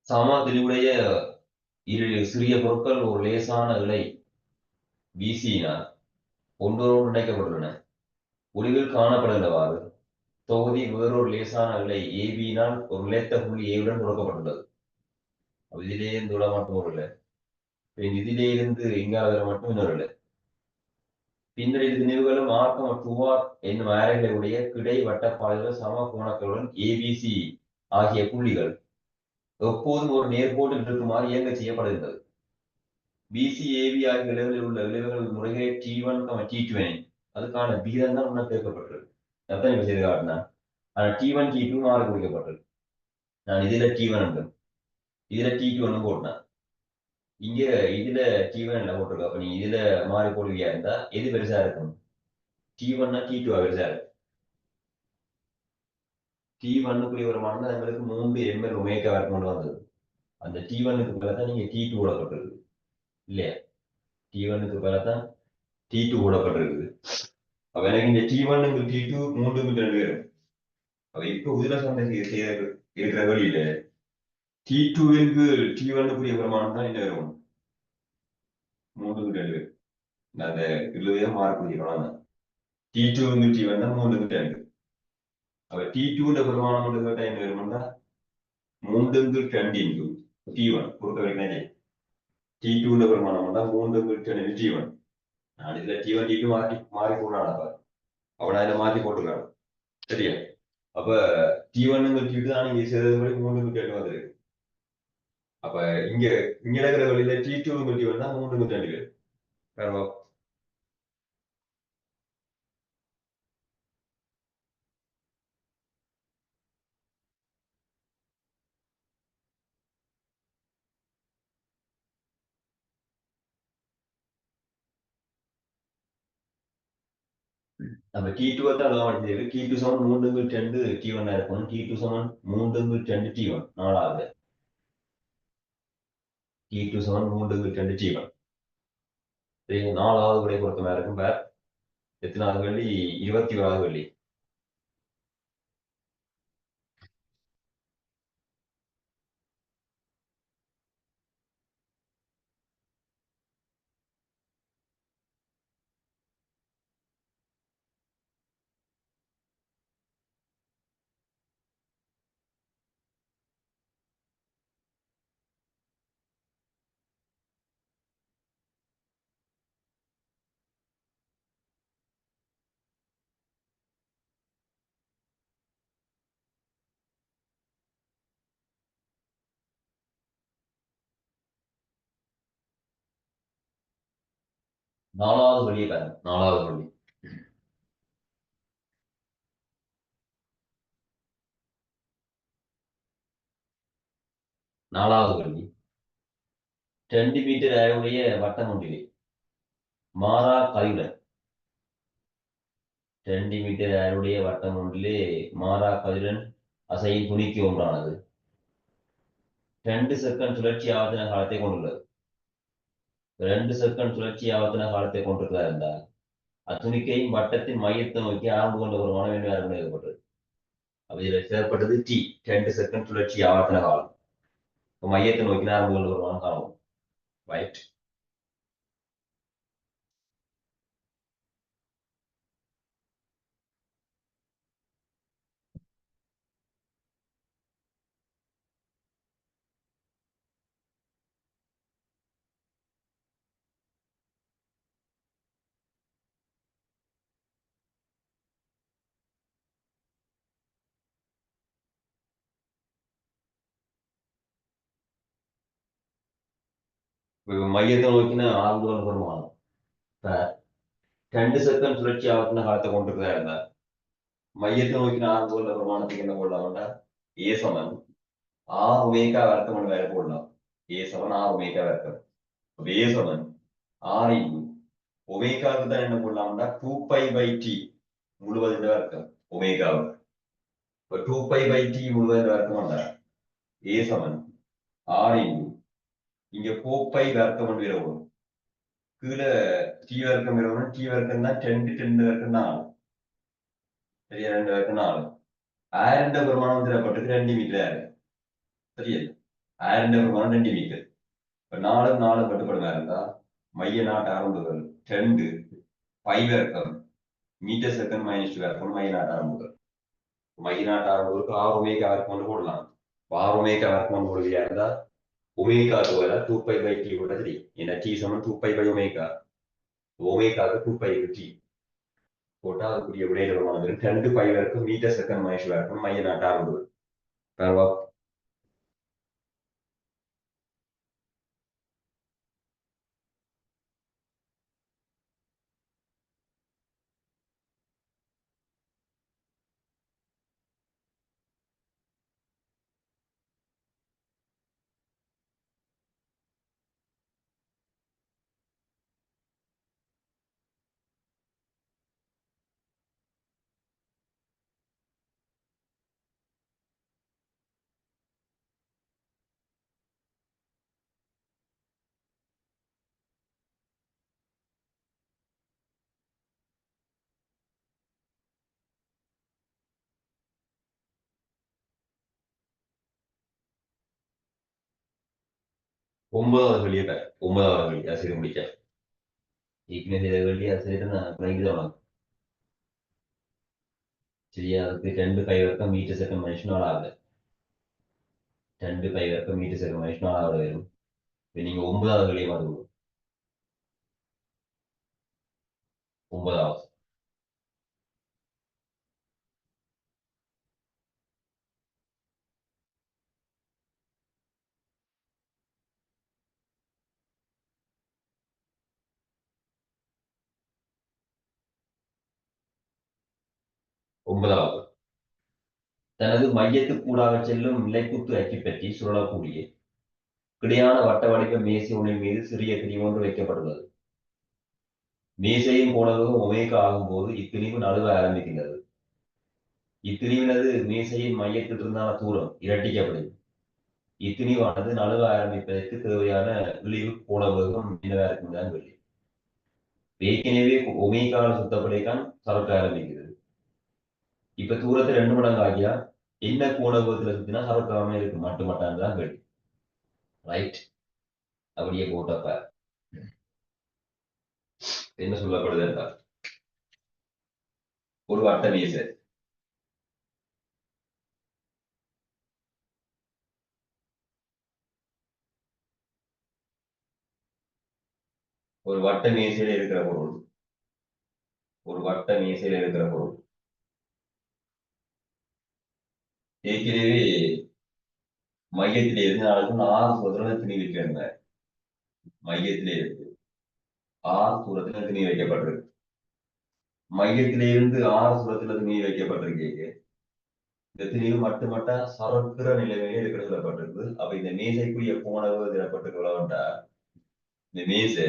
சம திரிவுடைய இரு சிறிய பொருட்கள் ஒரு லேசான இழை வீசியினால் ஒன்றோடு இணைக்கப்பட்டுள்ளன. ஒளிவில் காணப்படுகின்றவாறு தொகுதி வேறொரு லேசான இழை ஏபியினால் ஒரு நிலைத்த புள்ளி ஏவுடன் கொடுக்கப்பட்டுள்ளது. இதிலே இருந்து விட மட்டும் ஒரு இல்லை. இதிலே இருந்து இங்காவது மட்டும் இன்னொரு இல்லை. பின்னர் இரு நினைவுகளும் ஆர்க்கம் டுவார் என்னும் அறைகளுடைய கிடை வட்டப்பாதைகள் சம கோணக்களுடன் ஏபிசி ஆகிய புள்ளிகள் எப்போதும் ஒரு நேர்கோட்டில் இருக்குமாறு இயங்க செய்யப்படுகின்றது. பிசிஏபி ஆகிய விளைவுகளில் உள்ள விளைவுகள் முறையே T1, T20 அதுக்கான விகிதம் தான் முன்ன சேர்க்கப்பட்டிருக்கு. அதான் இப்ப செய்து காட்டினா ஆனா T1, T2 மாறி குறிக்கப்பட்டிருக்கு. நான் இதுல T1 உண்டும் இதுல T2 போட்டேன். இங்க இதுல T1 போட்டிருக்கு. அப்ப நீ இதுல மாறி போடுவியா இருந்தா எது பெருசா இருக்கும்? T1 T2 பெருசா இருக்கும். T1 ஒரு மண்ணு எங்களுக்கு 3 ml ஒமேகா கொண்டு வந்தது. அந்த T1 மேல தான் நீங்க T2 விடப்பட்டிருக்கு இல்லையா? T1 மேல தான் T2 விடப்பட்டிருக்குது. அப்ப எனக்கு இந்த T1 T2 3 2 பேரும் அப்ப இப்ப உதிர சந்தை இருக்கிற வழியில T2 T1 பிரமாணம் தான் என்ன வரும்? 3 2 பேர் அந்த இதுவே மாறக்கூடிய தான் T2 T1 தான் 3 2. அப்ப T2 பிரமாணம் கேட்டா என்ன வரும்னா 3 2 T1 பொறுத்த வரைக்கும் T2 பிரமாணம் தான் 3 2 T1. நான் இதுல T1 T2 மாறி போடுறான் அவனை அதுல மாற்றி போட்டுருக்கான். சரியா? அப்ப T1 T2 தான் நீங்க செய்தது 3 வந்துருக்கு. அப்ப இங்க இங்க இருக்கிற வழியில T2 T1 தான் 3 வேற. நம்ம T2 தான் எழுத வேண்டியது. T2 சமன் 3 T1 இருக்கும். T2 சமன் 3 T1 நாலாவது. T2 சமன் 3 T1. சரி, நாலாவது விடை பொறுத்த மாதிரி இருக்கும். வேற எத்தனாவது வெள்ளி? 21வது வெள்ளி. நாலாவது வெள்ளியை பாருங்க. நாலாவது வெள்ளி. நாலாவது வெள்ளி. 2 மீட்டர் அளவுடைய வட்டம் ஒன்றிலே மாறா கதிருடன் 2 மீட்டர் அளவுடைய வட்டம் ஒன்றிலே மாறா கதிருடன் அசையும் துணிக்கு ஒன்றானது 2 செகண்ட் சுழற்சி ஆவர்த்தன காலத்தை கொண்டுள்ளது. 2 செகண்ட் சுழற்சி ஆவர்த்தன காலத்தை கொண்டிருக்கிறதா இருந்தால் அத்துணிக்கையும் வட்டத்தின் மையத்தை நோக்கி ஆரம்பு கொண்ட ஒரு மனவேண்டு ஏற்பட்டது. அப்ப இதுல செயற்பட்டது டி 2 செகண்ட் சுழற்சி ஆவர்த்தன காலம். மையத்தை நோக்கி ஆரம்பு கொண்ட ஒரு காலம். ரைட். மையத்தை நோக்கின ஆரம்பு கொண்ட பெருமானம். இப்ப 2 செகண்ட் சுழற்சி ஆவர்த்தன காலத்தை கொண்டிருக்கிறதா இருந்தால் மையத்தை நோக்கின ஆரம்பு கொண்ட பெருமானத்துக்கு என்ன போடலாம்டா? ஏ சமன் ஆர் ஒமேகா வர்க்கம் வேற போடலாம். ஏ சமன் ஆர் ஒமேகா வர்க்கம். ஏ சமன் ஆர் இன்டு ஒமேகாவுக்கு தான் என்ன போடலாம்னா 2π/t முழுவதின் வர்க்கம் ஒமேகாவுக்கு. இப்போ 2π/t முழுவதின் வர்க்கம் வந்தா ஏ சமன் ஆர் இன்டு இங்க 4π வர்க்கம் வரும். கீழே டி வர்க்கம் வரணும். டி வர்க்கம் தான் 10 வர்க்கம் தான் ஆகும். சரியா? 2 வர்க்கம் தான் ஆகும். ஆயிரம் பெருமானம் தரப்பட்டது 2 மீட்டர் ஆயிரம். சரியா? ஆயிரம் பெருமானம் 2 மீட்டர். இப்ப 4 கட்டுப்படுமா இருந்தா மைய நாட்டு ஆரம்புகள் 2 பை வர்க்கம் மீட்டர் செகண்ட் மைனஸ் வர்க்கம் மைய நாட்டு ஆரம்புகள். மைய நாட்டு ஆரம்புகளுக்கு 6 ஒமேகா வர்க்கம் போடலாம். 6 ஒமேகா வர்க்கம் போடுவியா இருந்தா ஒமேகாக்கு வர 2π/t கூட சரி. ஏன்னா டி சமன் 2π/ஒமேகா. ஒமேகாக்கு 2π/t போட்டா அதுக்குரிய விடைகள் 2π வரைக்கும் மீட்டர் செகண்ட் மைனஸ் வரைக்கும் மைய நாட்டு ஆரம்புகள். பரவா 9வது வெளியே 9வது வெளியே ஆசிரியர் முடிக்க ஏற்கனவே வெளியே ஆசிரியர் நான் பிணைக்குதான். சரியா? அதுக்கு 2π வரைக்கும் மீட்டர் செகண்ட் மைனஸ் 4 ஆகுது. 2π வரைக்கும் மீட்டர் செகண்ட் மைனஸ் 4 வரும். இப்போ நீங்க 9வது வெளியே மாதிரி 9வது 9வது, தனது மையத்துக்கூடாக செல்லும் நிலைக்குத்து அச்சு பற்றி சுழலக்கூடிய கிடையான வட்ட வடிவ மேசை ஒன்றின் மீது சிறிய திணிவு ஒன்று வைக்கப்பட்டுள்ளது. மேசையின் கோணகம் ஒமேகா ஆகும்போது இத்திணிவு நழுவ ஆரம்பிக்கின்றது. இத்திணிவினது மேசையின் மையத்தில் இருந்தான தூரம் இரட்டிக்கப்படும். இத்திணிவானது நழுவ ஆரம்பிப்பதற்கு தேவையான விளைவு கோணவேகம் என்னவா இருக்கும்தான் கேள்வி. ஏற்கனவே ஒமேகால சுத்தப்படைக்கான் சறுக்க ஆரம்பிக்கிறது. இப்ப தூரத்தை 2 மடங்கு ஆகியா என்ன கோணவேகத்துல சுத்தினா சறுக்காம இருக்கு மட்டும் தான் கேள்வி. ரைட், அப்படியே போட்டப்ப என்ன சொல்லப்படுது என்றால், ஒரு வட்ட மேசை ஒரு வட்ட மேசையில இருக்கிற பொருள் ஒரு வட்ட மேசையில இருக்கிற பொருள் ஏற்கனவே மையத்திலே இருந்து நாளுக்கு 6 சுதந்திர திணி வைக்கின்ற மையத்திலே இருந்து 6 தூரத்துல திணி வைக்கப்பட்டிருக்கு. மையத்திலே இருந்து 6 தூரத்துல திணி வைக்கப்பட்டிருக்கு. இந்த திணிவு மட்டுமட்டா சரக்குற நிலைமையிலே இருக்கிற சொல்லப்பட்டிருக்கு. அப்ப இந்த மேசைக்குரிய கோணவு திடப்பட்டிருக்கிறவன்டா இந்த மேசை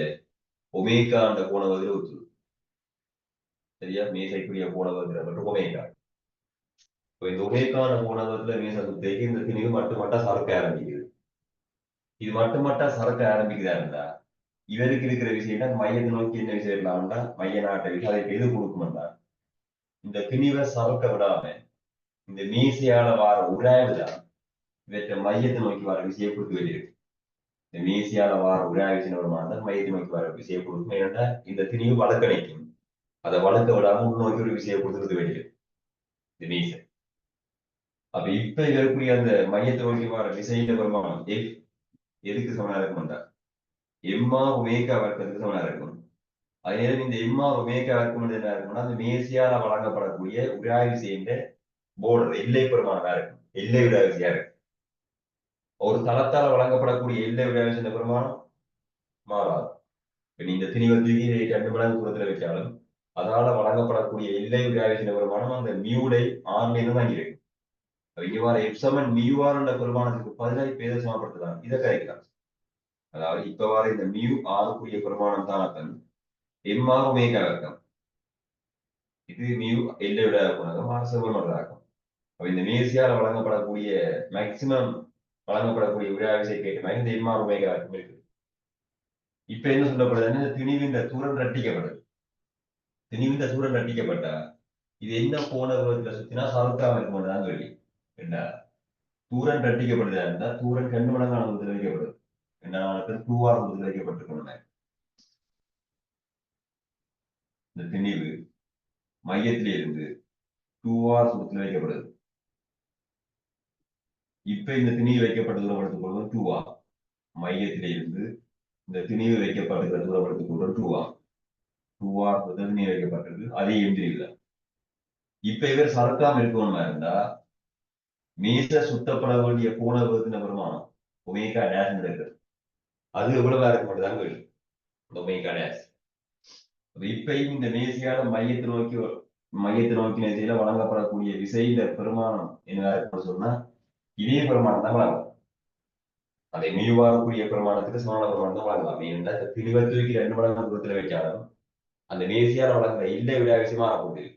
ஒமேகா என்ற கோணவதில் ஒத்து. சரியா, மேசைக்குரிய கோணவு திடப்பட்டு ஒமேகா. இப்ப இந்த ஒமேகான கோணவத்துல மேசை சுத்தைக்கு இந்த திணிவு மட்டுமட்டா சரக்க ஆரம்பிக்குது. இது மட்டுமட்டா சரக்க ஆரம்பிக்குதாருந்தா இவருக்கு இருக்கிற விஷயம் மையத்தை நோக்கி என்ன விஷயம் இருக்கலாம்டா மைய நாட்டை விட்டு அதை எது கொடுக்கும்டா இந்த திணிவை சறுக்க விடாம இந்த மீசையால வார உராய்வுதான் இவற்றை மையத்தை நோக்கி வர விஷயம் கொடுக்க வேண்டியிருக்கு. இந்த மீசையால வார உராய்வு சின்னவரமான மையத்தை நோக்கி வர விஷயம் கொடுக்கும். ஏன்னா இந்த திணிவு வழக்கணைக்கும் அதை வளர்க்க விடாம உள்நோக்கி ஒரு விஷயம் கொடுத்துருக்க வேண்டியிருக்கு இந்த மீசை. அப்ப இப்ப இருக்கக்கூடிய அந்த மையத்தை நோக்கி வர விசையில வருமானம் எதுக்கு சமனா இருக்கும்டா எம்மா ஒமேகா வர்க்கத்துக்கு சமனா இருக்கும். அதே இந்த எம்மா ஒமேகா வர்க்கம் என்ன இருக்கும்னா அந்த மேசியால வழங்கப்படக்கூடிய உராய்வு செய்கின்ற போர்டர் எல்லை பெருமானதா இருக்கும். எல்லை உராய்விசையா இருக்கு. ஒரு தளத்தால் வழங்கப்படக்கூடிய எல்லை உராய்வு பெருமானம் மாறாது. நீங்க திணிவத்துக்கு 2 மடங்கு தூரத்துல வச்சாலும் அதனால வழங்கப்படக்கூடிய எல்லை உராய்வு பெருமானம் அந்த மியூடை ஆன்லைன் தான் இருக்கு. இங்க வர எப்சமன் மியூஆர் என்ற பெருமானத்துக்கு பதிலாக இப்ப எதை சமப்படுத்தலாம் இதை கரைக்கலாம். அதாவது இப்ப வர இந்த மியூ ஆறுக்குரிய பெருமானம் தான் எம்ஆர் ஒமேகா வர்க்கம். இது மியூ எல்லை விட குணகம் ஆர்சபமாகும். இந்த மேசியால் வழங்கப்படக்கூடிய மேக்சிமம் வழங்கப்படக்கூடிய விழாவிசை கேட்டு இந்த எம்ஆர் ஒமேகா வர்க்கம் இருக்கு. இப்ப என்ன சொல்லப்படுதுன்னா திணிவின் தூரம் ரட்டிக்கப்படுது. திணிவின் தூரம் ரட்டிக்கப்பட்டா இது என்ன போன விதத்துல சுத்தினா சறுக்காம இருக்கும்தான் கேள்வி. என்ன தூரம் ரட்டிக்கப்படுதா இருந்தா தூரம் 2 மடங்கான தூரத்தில் வைக்கப்படுது. 2 தூரத்தில் வைக்கப்பட்டிருக்கணும். இந்த திணிவு மையத்திலே இருந்து 2r தூரத்தில் வைக்கப்படுது. இப்ப இந்த திணிவு வைக்கப்பட்ட தூரம் எடுத்துக்கொள்வது 2r. மையத்திலே இருந்து இந்த திணிவு வைக்கப்படுகிற தூரம் எடுத்துக்கொள்வது 2r. 2r திணிவு வைக்கப்பட்டிருக்கு. அதே எந்திரில இப்ப இவர் சறுக்காம இருக்கணுமா இருந்தா மீச சுத்தப்பட வேண்டிய கோண வேகத்தின் பெருமானம் ஒமேகா டேஷ் இருக்கு. அது எவ்வளவா இருக்க மட்டும்தான் கேள்வி. ஒமேகா டேஷ் இப்பயும் இந்த மேசியால மையத்தை நோக்கி திசையில வழங்கப்படக்கூடிய விசையில பெருமானம் என்ன சொன்னா இதே பெருமானம் தான் வழங்கும். அதை மிகுவாரக்கூடிய பெருமானத்துக்கு சமான பெருமானம் தான் வழங்கலாம். ஏன்னா திணிவை தூக்கி 2 மடங்கு தூரத்துல வைக்காலும் அந்த மேசியால வழங்குற இல்லை விட விஷயமா ஆகக்கூடிய.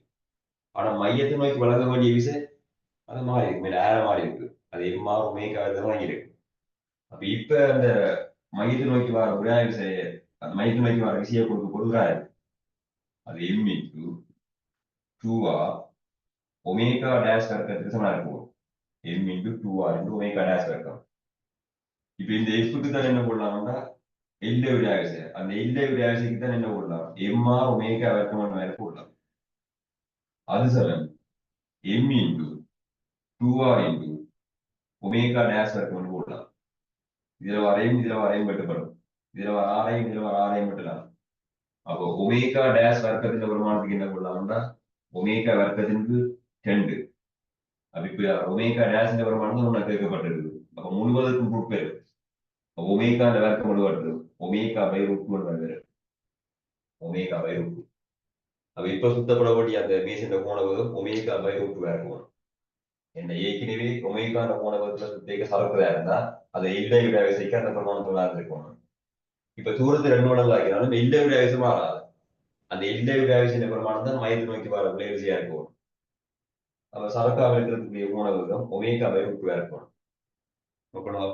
ஆனா மையத்தை நோக்கி வழங்க வேண்டிய விசை அது மாறி இருக்கு. நேர மாறி இருக்கு. அது எம்மா ஒமேகா தான் இருக்கு. அப்ப இப்ப அந்த மையத்தை நோக்கி வர விழா விசைய அந்த மையத்தை நோக்கி வர விசையை கொடுக்க அது M into 2r omega dash வர்க்கத்துக்கு சமனா இருக்கும். M into 2r into omega dash வர்க்கம். இப்ப இந்த எஃப்க்கு தான் என்ன போடலாம்னா எல்லை விடாவிசை. அந்த எல்லை விடாவிசைக்கு தான் என்ன போடலாம் எம்ஆர் ஒமேகா வர்க்கம் மேல போடலாம். அது சமம் M into 2r into omega dash வர்க்கம் போடலாம். இதுல வரையும் வெட்டுப்படும். இதுல வர ஆரையும் வெட்டலாம். அப்போ ஒமேகா டேஷ் வர்க்கத்தின் பெருமானத்துக்கு என்ன போடலாம்னா ஒமேகா வர்க்கத்திற்கு 2. அப்ப இப்ப ஒமேகா டேஷ் பெருமானம் ஒண்ணு கேட்கப்பட்டிருக்கு. அப்ப முழுவதற்கும் பொறுப்பேறு ஒமேகா வர்க்கம் முழுவதும் ஒமேகா பை ரூட் வருது. ஒமேகா பை ரூட் அப்ப இப்ப சுத்தப்படக்கூடிய அந்த மேசின் போனவங்க ஒமேகா பை ரூட் வேற போகணும். என்ன ஏற்கனவே ஒமேகான போனவத்துல சுத்தேக்க சரக்குதா இருந்தா அதை இல்லை விட விசைக்கு அந்த பிரமாணத்துல இருக்கணும். இப்ப தூரத்து 2 மடங்கு ஆக்கினாலும் இல்லை விட விசை மாறாது. அந்த இல்லை விட விசை பிரமாணம் தான் மையத்தை நோக்கி வர விசையா இருக்கும். அப்ப சரக்காக இருக்கக்கூடிய உணவுகளும் ஒமேகா பை ரூட் வேற போகணும். ஓகேவா?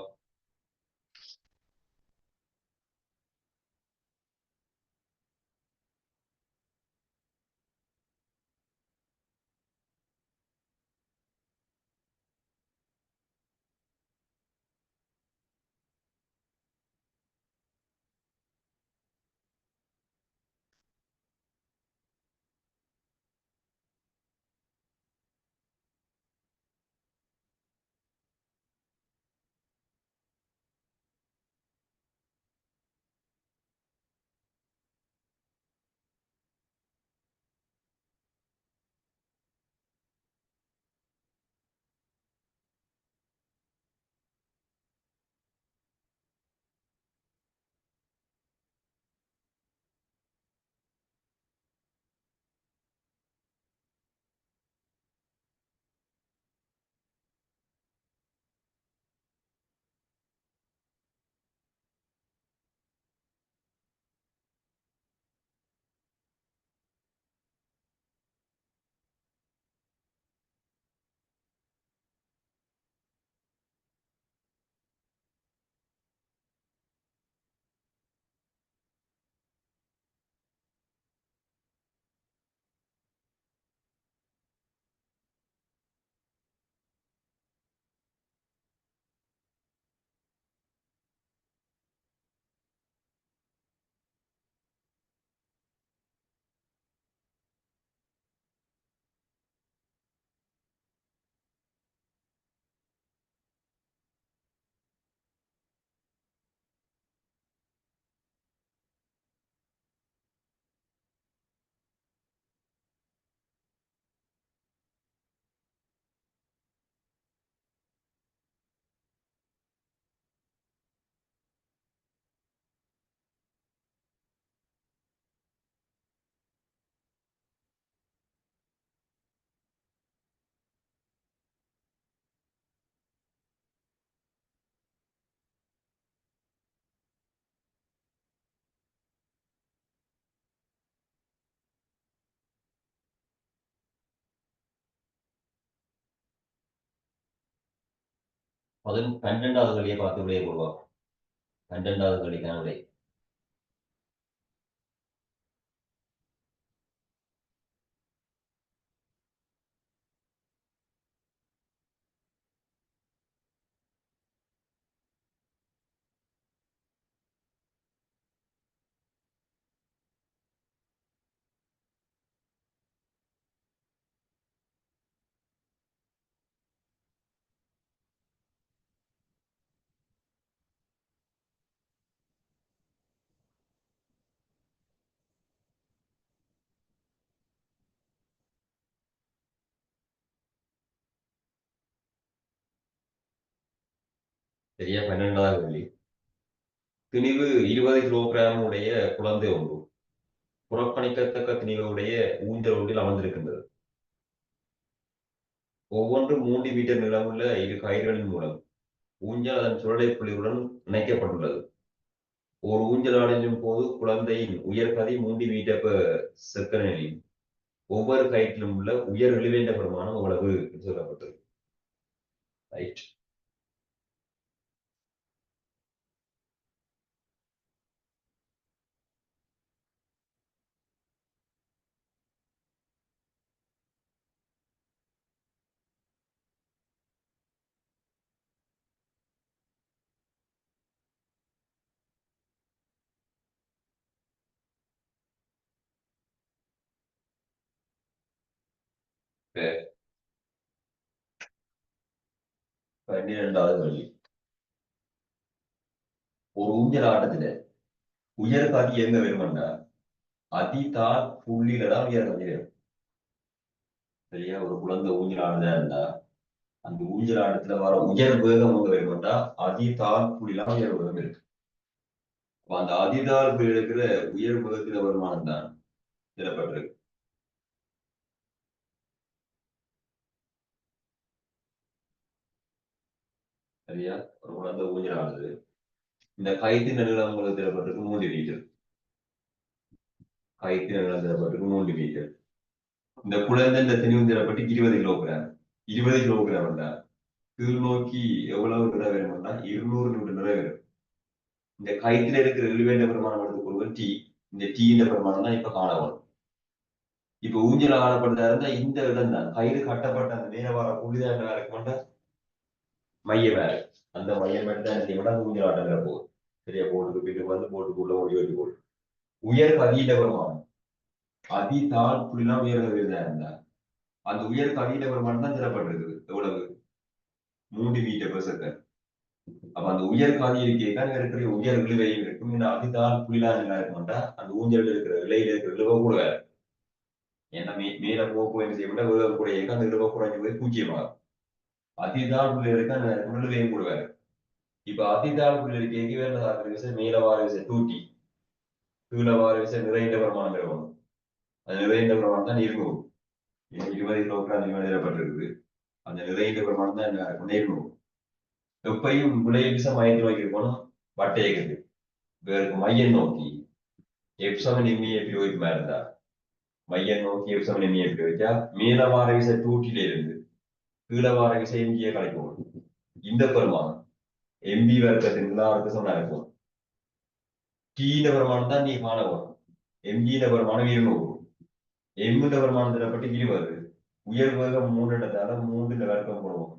அதுவும் 12வது கழியை பார்த்து விடைய போடுவாங்க. 12வது கழிக்கான விடை. சரியா? 12வது கழி. திணிவு 20 கிலோகிராம் உடைய குழந்தை ஒன்று புறக்கணிக்கத்தக்க திணிவுடைய ஊஞ்சல் ஒன்றில் அமர்ந்திருக்கின்றது. ஒவ்வொன்று 3 மீட்டர் நீளமுள்ள இரு கயிறுகளின் மூலம் ஊஞ்சல் அதன் சுழலை புள்ளியுடன் இணைக்கப்பட்டுள்ளது. ஒரு ஊஞ்சல் அடைஞ்சும் போது குழந்தையின் உயர்கதி 3 மீட்டர் செகண்ட். ஒவ்வொரு கயிற்றிலும் உள்ள உயர் இழுவேண்ட பெருமானம் எவ்வளவு என்று சொல்லப்பட்டது. ரைட். இப்ப 12வது கேள்வி. ஒரு ஊஞ்சல் ஆட்டத்துல உயர் கதி எங்க வேணும்னா அதிதால் புள்ளியில தான் உயர் கதி வேணும். சரியா? ஒரு குழந்தை ஊஞ்சல் ஆடுதா இருந்தா அந்த ஊஞ்சல் ஆட்டத்துல வர உயர் வேகம் எங்க வேணும்னா அதிதால் புள்ளிலாம் உயர் வேகம் இருக்கு. அப்ப அந்த அதிதால் புள்ளி இருக்கிற உயர் வேகத்துல வருமானம் தான் திடப்பட்டிருக்கு. சரியா? ஒரு குழந்தை ஊஞ்சல் ஆடுது. இந்த கயிற்றின் நீளம் உங்களுக்கு தேவைப்பட்டிருக்கு 3 மீட்டர். கயிற்றின் நீளம் தேவைப்பட்டிருக்கு 3 மீட்டர். இந்த குழந்தை இந்த திணிவு தேவைப்பட்டு 20 கிலோகிராம். 20 கிலோகிராம் தான் கீழ் நோக்கி எவ்வளவு நிறை வேணும்னா 200 நியூட்டன் நிறை வேணும். இந்த கயிற்றுல இருக்கிற இழுவேண்ட பிரமாணம் எடுத்துக்கொள்வது டி. இந்த டி இந்த பிரமாணம் தான் இப்ப காணப்படும். இப்ப ஊஞ்சல் ஆடப்பட்டதா இருந்தா இந்த இடம் தான் கயிறு கட்டப்பட்ட அந்த நேர வார புள்ளிதான் என்ன இருக்கும்னா மைய வேலை. அந்த மையம் தான் என்ன செய்யணும் அந்த ஊஞ்சல் ஆட்டம் போகுது. சரியா? போட்டுக்கு போயிட்டு வந்து போட்டுக்குள்ள ஓடி ஓடி போடு. உயர் கதியிட பிரமாணம் அதி தாழ் புள்ளிலாம் உயர் கதியில இருந்தா அந்த உயர் கதியிட பிரமாணம் தான் தரப்பட்டிருக்குது. எவ்வளவு? 3 மீட்டர் per செகண்ட். அப்ப அந்த உயர் காதி இருக்கைக்கான இருக்கிற உயர் இழுவையும் இருக்கும். இந்த அதிதாழ் புள்ளிலாம் என்ன இருக்கும்டா அந்த ஊஞ்சல் இருக்கிற இலையில இருக்கிற இழுவ கூட வேற. ஏன்னா மேல போக என்ன செய்யணும்னா வேக கூட அந்த இழுவ குறைஞ்சு போய் பூஜ்ஜியமாகும். அதிதாழ் புள்ளி இருக்க அந்த இழுவையும் கூட வேற. இப்ப அதிதாழ் புள்ளி இருக்கைக்கு வேற விசை மேல வார விசை 2T. கீழே வார விசை நிறைந்த பிரமாணம் இருக்கணும். அது நிறைந்த பிரமாணம் தான் 200. 20 கிலோகிராம் நிர்ணயிக்கப்பட்டிருக்குது. அந்த நிறைந்த பிரமாணம் தான் என்ன இருக்கும்? 200. எப்பையும் விளைய விசை மையத்தை நோக்கி இருக்கணும். வட்டையகத்து வேறு மையம் நோக்கி எப்சமன் எம்மியை பிரயோகிக்குமா இருந்தா மையம் நோக்கி எப்சமன் எம்மியை பிரயோகிச்சா மேல வார விசை 2Tல இருந்து கீழே வார விசை எம்ஜியை கழிக்கும். இந்த பெருமானம் எம்பி வர்க்கத்தின் எல்லாருக்கும் சமனா இருக்கும். டீன பெருமானம் தான் நீ காண வரும். எம்ஜியின பெருமானம் 200. எம்முட பெருமானம் தரப்பட்டு 20. உயர் வேகம் 3 இடத்தால 3 வர்க்கம் போடுவோம்.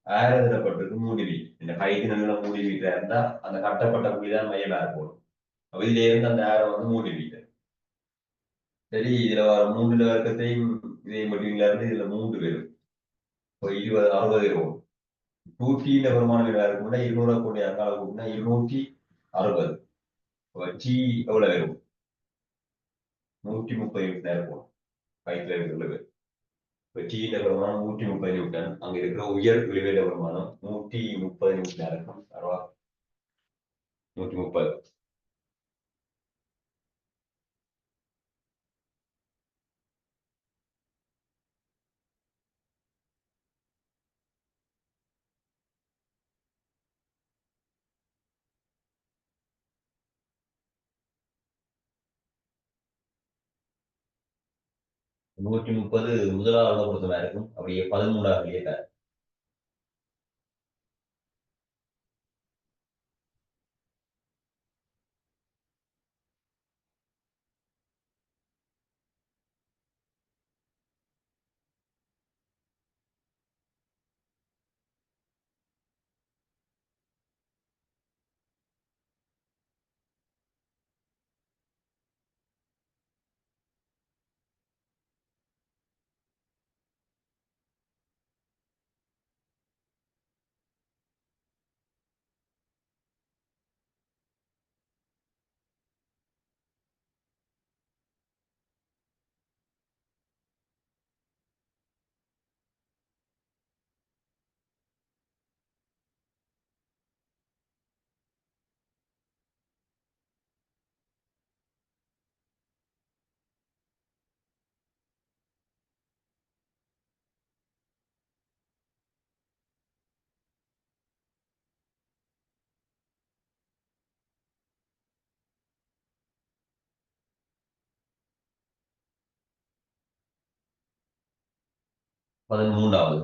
1000 தரப்பட்டிருக்கு 3 மீ. இந்த கைது நல்ல 3 மீட்டர் இருந்தா அந்த கட்டப்பட்ட புள்ளிதான் மையம் போடும். அப்ப இதுல இருந்து அந்த 1000 வந்து 3 மீட்டர். சரி, இதுல வர 3 வர்க்கத்தையும் இதையும் மட்டும் இருந்து இதுல 3 பேரும் இப்போ 20 60 இருக்கும். 2T பெருமானம் என்ன இருக்கும்னா 200 கோடி அங்கால கூட்டினா 260. டி எவ்வளவு வரும்? 130 நியூட்டன் இருக்கும். கைத்துல இருக்கிறது இப்போ டீன பெருமானம் 130 நியூட்டன். அங்க இருக்கிற உயர் விளைவேட பெருமானம் 130 நியூட்டன் இருக்கும். 130. 130 முதலாவது பொறுத்தமா இருக்கும். அப்படியே 13ஆவது வெளியே 13ஆவது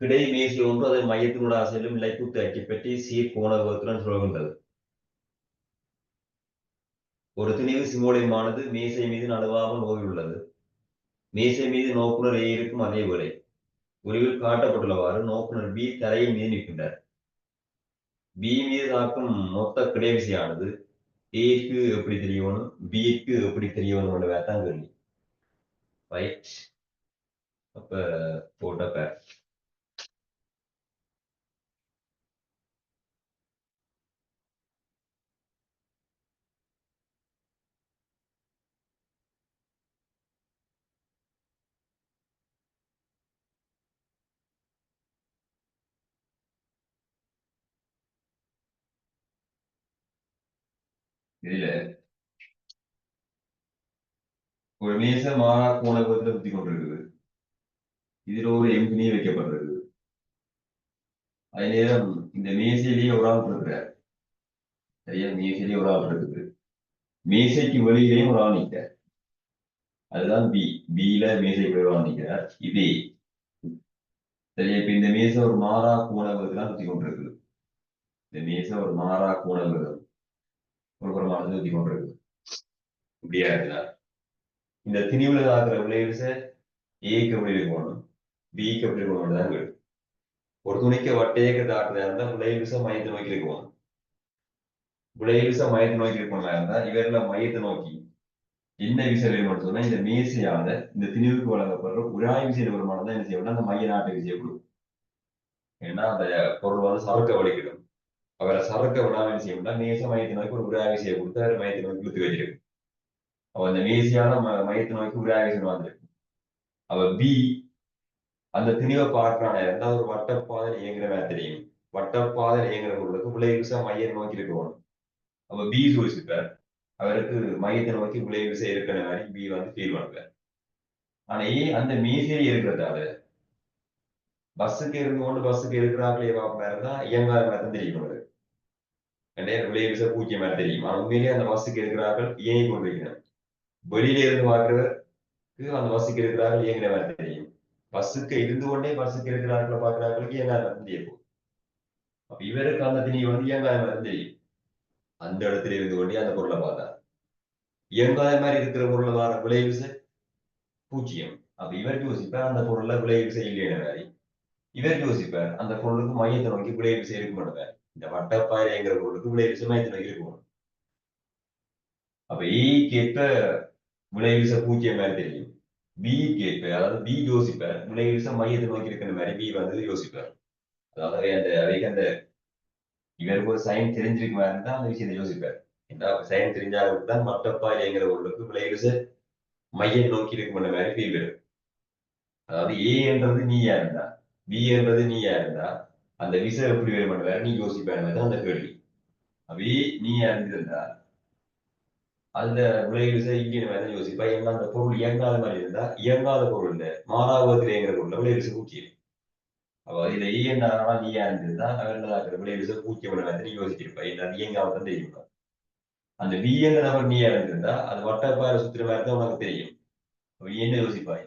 கிடை மேசி ஒன்று அதன் மையத்தினூட செல்லும் நிலைக்குத்து அச்சுப்பற்றி சீர் கோணகத்துடன் சுழல்கின்றது. ஒரு திணிவு சிமோலியமானது மேசை மீது நடுவாமல் நோக்கியுள்ளது. மேசை மீது நோக்குனர் ஏ இருக்கும் அதே வேளை உருவில் காட்டப்பட்டுள்ளவாறு நோக்குனர் பி தரையின் மீது நிற்கின்றார். பி மீது தாக்கும் மொத்த கிடைவிசையானது ஏக்கு எப்படி தெரியணும், பிக்கு எப்படி தெரியணும் தான் கேள்வி. ரைட். அப்ப போட்டப்ப இதுல ஒரு மேச மாறா கோணகத்துல புத்தி கொண்டிருக்குது. இதுல ஒரு எம்பினி வைக்கப்பட்டிருக்கு. அதே நேரம் இந்த மேசையிலேயே ஒரு ஆள் இருக்கிறார். சரியா, மேசையிலேயே ஒரு ஆள் இருக்குது. மேசைக்கு வெளியிலேயும் ஒரு ஆள் நிற்கிறார். அதுதான் பி. பில மேசைக்கு ஒரு ஆள் நிற்கிறார். இது சரியா. இப்ப இந்த மேசை ஒரு மாறா கோணங்களுக்கு தான் சுத்தி கொண்டிருக்கு. இந்த மேசை ஒரு மாறா கோணங்கள் ஒரு புறமானது சுத்தி கொண்டிருக்கு. இப்படியா இருக்குதா? இந்த திணிவுல ஆகிற விளைவுச ஏக்கு எப்படி இருக்கணும், பிக்கு எப்படி இருக்கணும் தான் கேடு. ஒரு துணிக்கு வட்டையக்கு தாக்குதா இருந்தா விளைவுச மையத்தை நோக்கி இருக்கணும். விளைவுச மையத்தை நோக்கி இருக்கணும் இருந்தா இவர்ல மையத்தை நோக்கி என்ன விசை வேறுபட்டு சொன்னா இந்த மேசையால இந்த திணிவுக்கு வழங்கப்படுற உராய் விசை வருமானம் தான் என்ன செய்யணும், அந்த மைய நாட்டு விசையை கொடுக்கும். ஏன்னா அந்த பொருள் வந்து சறுக்க வலிக்கிடும். அவரை சறுக்க விடாம என்ன செய்யணும்னா மேச மையத்தை நோக்கி ஒரு உராய் விசையை கொடுத்து அவர் மையத்தை நோக்கி இழுத்து வச்சிருக்கு. அவ அந்த மேசையான மையத்தை நோக்கி உராய் விசை வந்துருக்கு. அவ பி அந்த திணிவை பார்க்கிறான இருந்தா ஒரு வட்டப்பாதை இயங்குற மாதிரி தெரியும். வட்டப்பாதை இயங்குற பொருளுக்கு விளைவுசா மையம் நோக்கி இருக்கணும். அப்ப பி சூழ்ச்சிப்பார். அவருக்கு மையத்தை நோக்கி விளைவுசை இருக்கிற மாதிரி பி வந்து ஃபீல் பண்ணுவார். ஆனா அந்த மீசையில இருக்கிறதால பஸ்ஸுக்கு இருந்து கொண்டு பஸ்ஸுக்கு இருக்கிறாங்களே மாதிரி தான் இயங்காத மாதிரி தான் தெரியும் அவருக்கு. விளைவுசை பூஜ்ஜியம் மாதிரி தெரியும். ஆனா உண்மையிலேயே அந்த பஸ்ஸுக்கு இருக்கிறார்கள் இயங்கி கொண்டிருக்கிறார். வெளியில இருந்து பார்க்கிறவருக்கு அந்த பஸ்ஸுக்கு இருக்கிறார்கள் இயங்குற மாதிரி தெரியும். பஸ்ஸுக்கு இருந்து கொண்டே பஸ்ஸுக்கு இருக்கிறார்கள் பார்க்கிறார்களுக்கு இயங்காத மாதிரி தெரியும். அப்ப இவருக்கு அந்த திணி வந்து இயங்காத மாதிரி தெரியும். அந்த இடத்துல இருந்து கொண்டே அந்த பொருளை பார்த்தா இயங்காத மாதிரி இருக்கிற பொருளை வர விளைவுசை பூஜ்ஜியம். அப்ப இவருக்கு யோசிப்பார் அந்த பொருள்ல விளைவுசை இல்லையான மாதிரி. இவர் யோசிப்பார் அந்த பொருளுக்கு மையத்தை நோக்கி விளைவுசை இருக்க மாட்டார். இந்த வட்டப்பாறைங்கிற பொருளுக்கு விளைவுசை மையத்தை நோக்கி இருக்கும். அப்ப ஏக்கு ஏற்ப விளைவுசை பூஜ்ஜியம் மாதிரி தெரியும். பிக்கு ஏற்ப அதாவது பி யோசிப்பார் விளைவுசை மையத்தை நோக்கி இருக்கிற மாதிரி பி வந்து யோசிப்பார். அதாவது அந்த அவைக்கு அந்த இவருக்கு ஒரு சயின்ஸ் தெரிஞ்சிருக்க மாதிரி தான் அந்த விஷயத்தை யோசிப்பார். ஏன்னா சயின்ஸ் தெரிஞ்சாலும் தான் வட்டப்பாறைங்கிற பொருளுக்கு விளைவுசை மையம் நோக்கி இருக்கும் மாதிரி ஃபீல் வரும். அதாவது ஏ என்றது நீயா இருந்தா பி என்றது நீயா இருந்தா அந்த விசை எப்படி வேறு பண்ணுவாரு நீ யோசிப்பாரு அந்த கேள்வி. அப்படி நீயா இருந்திருந்தா அந்த விலை விசை இங்கே மாதிரி யோசிப்பா. ஏன்னா அந்த பொருள் இயங்காத மாதிரி இருந்தா இயங்காத பொருள் இல்ல மாறாவத்தில் இயங்குற பொருள் விலை விசை பூச்சியம். அப்ப இதுல இயங்காதா நீயா இருந்திருந்தா அவர்களாக்குற விலை விசை பூச்சியம் பண்ண மாதிரி நீ யோசிச்சிருப்பா. என்ன இயங்காம தான் தெரியும். அந்த பி என்ற நபர் நீயா இருந்திருந்தா அது வட்டப்பாறை சுத்துற மாதிரி தான் உனக்கு தெரியும். என்ன யோசிப்பாய்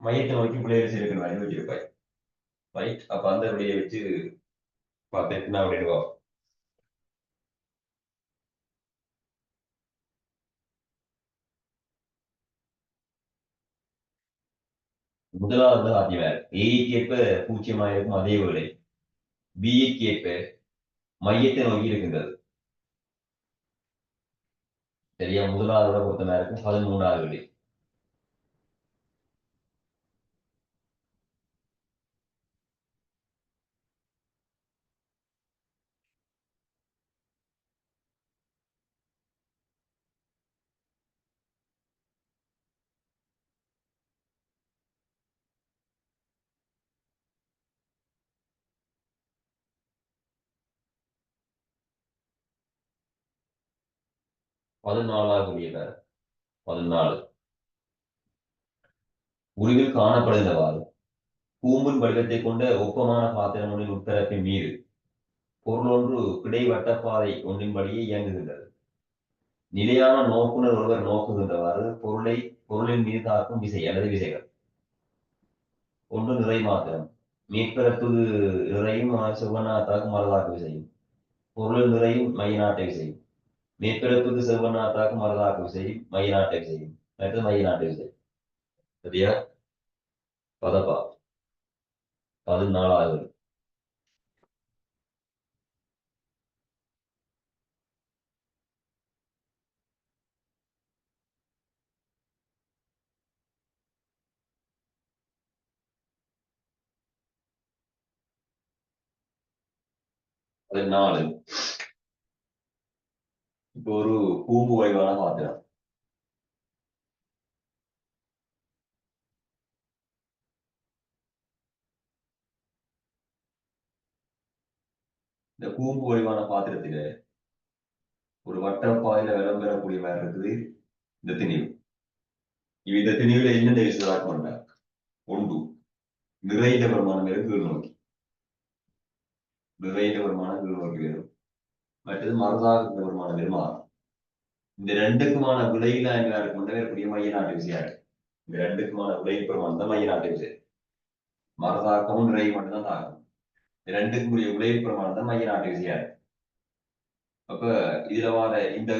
மையத்தை நோக்கி விலை விசை இருக்கிற மாதிரி யோசிச்சிருப்பாய். ரைட். அப்ப அந்த விடையை வச்சு பார்த்துட்டு நான் விடுவா. முதலாவது ஆகியவர் ஏக்கு ஏற்ப பூஜ்ஜியமாக இருக்கும் அதே வேளை பிக்கு ஏற்ப மையத்தை நோக்கி இருக்கின்றது. சரியா, முதலாவது பொறுத்த மாதிரி இருக்கும் 13வது விடை. பதினாலாவது விடையினர் 14 உருவில் காணப்படுகின்றவாறு கூம்பின் வடிவத்தை கொண்ட ஒப்பமான பாத்திரம் ஒன்றின் உட்பரப்பின் மீது பொருள் ஒன்று கிடைவட்டப்பாதை ஒன்றின்படியே இயங்குகின்றது. நிலையான நோக்குனர் ஒருவர் நோக்குகின்றவாறு பொருளின் மீது தாக்கும் விசை அல்லது விசைகள் ஒன்று நிறை மாத்திரம் மேற்பரப்பு நிறையும் சுவனாத்தாக்கும் மரதாக்கு விசையும் பொருள் நிறையும் மையநாட்டை விசையும் மேற்பரப்புக்கு செவ்வனாத்தாக்கும் மரதாக்கு விசையும் மையநாட்டை விசையும் மற்ற மையநாட்டை விசை. சரியா, பதப்பா 14வது 14 இப்போ ஒரு கூம்பு வடிவான பாத்திரம். இந்த கூம்பு வடிவான பாத்திரத்தில ஒரு வட்டப்பாதையில வெள்ளம் பெறக்கூடிய மாதிரி இருக்குது இந்த திணிவு. இந்த திணிவுல என்னென்ன விஷயம் பண்ண ஒன்று நிறைந்த பிரமாணம் இருக்கு நோக்கி. நிறைந்த வருமானம் நோக்கி வரும். மற்றது மருதாக வருமானம் வருமா. இந்த ரெண்டுக்குமான விலையில என்ன கொண்டு வரக்கூடிய மைய நாட்டு விசையா இருக்கு. இந்த ரெண்டுக்குமான விலை பெருமானம் தான் மைய நாட்டு விசை. மரதாக்கமும் நிறை மட்டும்தான் தாக்கும். ரெண்டுக்குரிய விலை பெருமானம் தான் மைய நாட்டு விசையா இருக்கு. அப்ப இதுல வர இந்த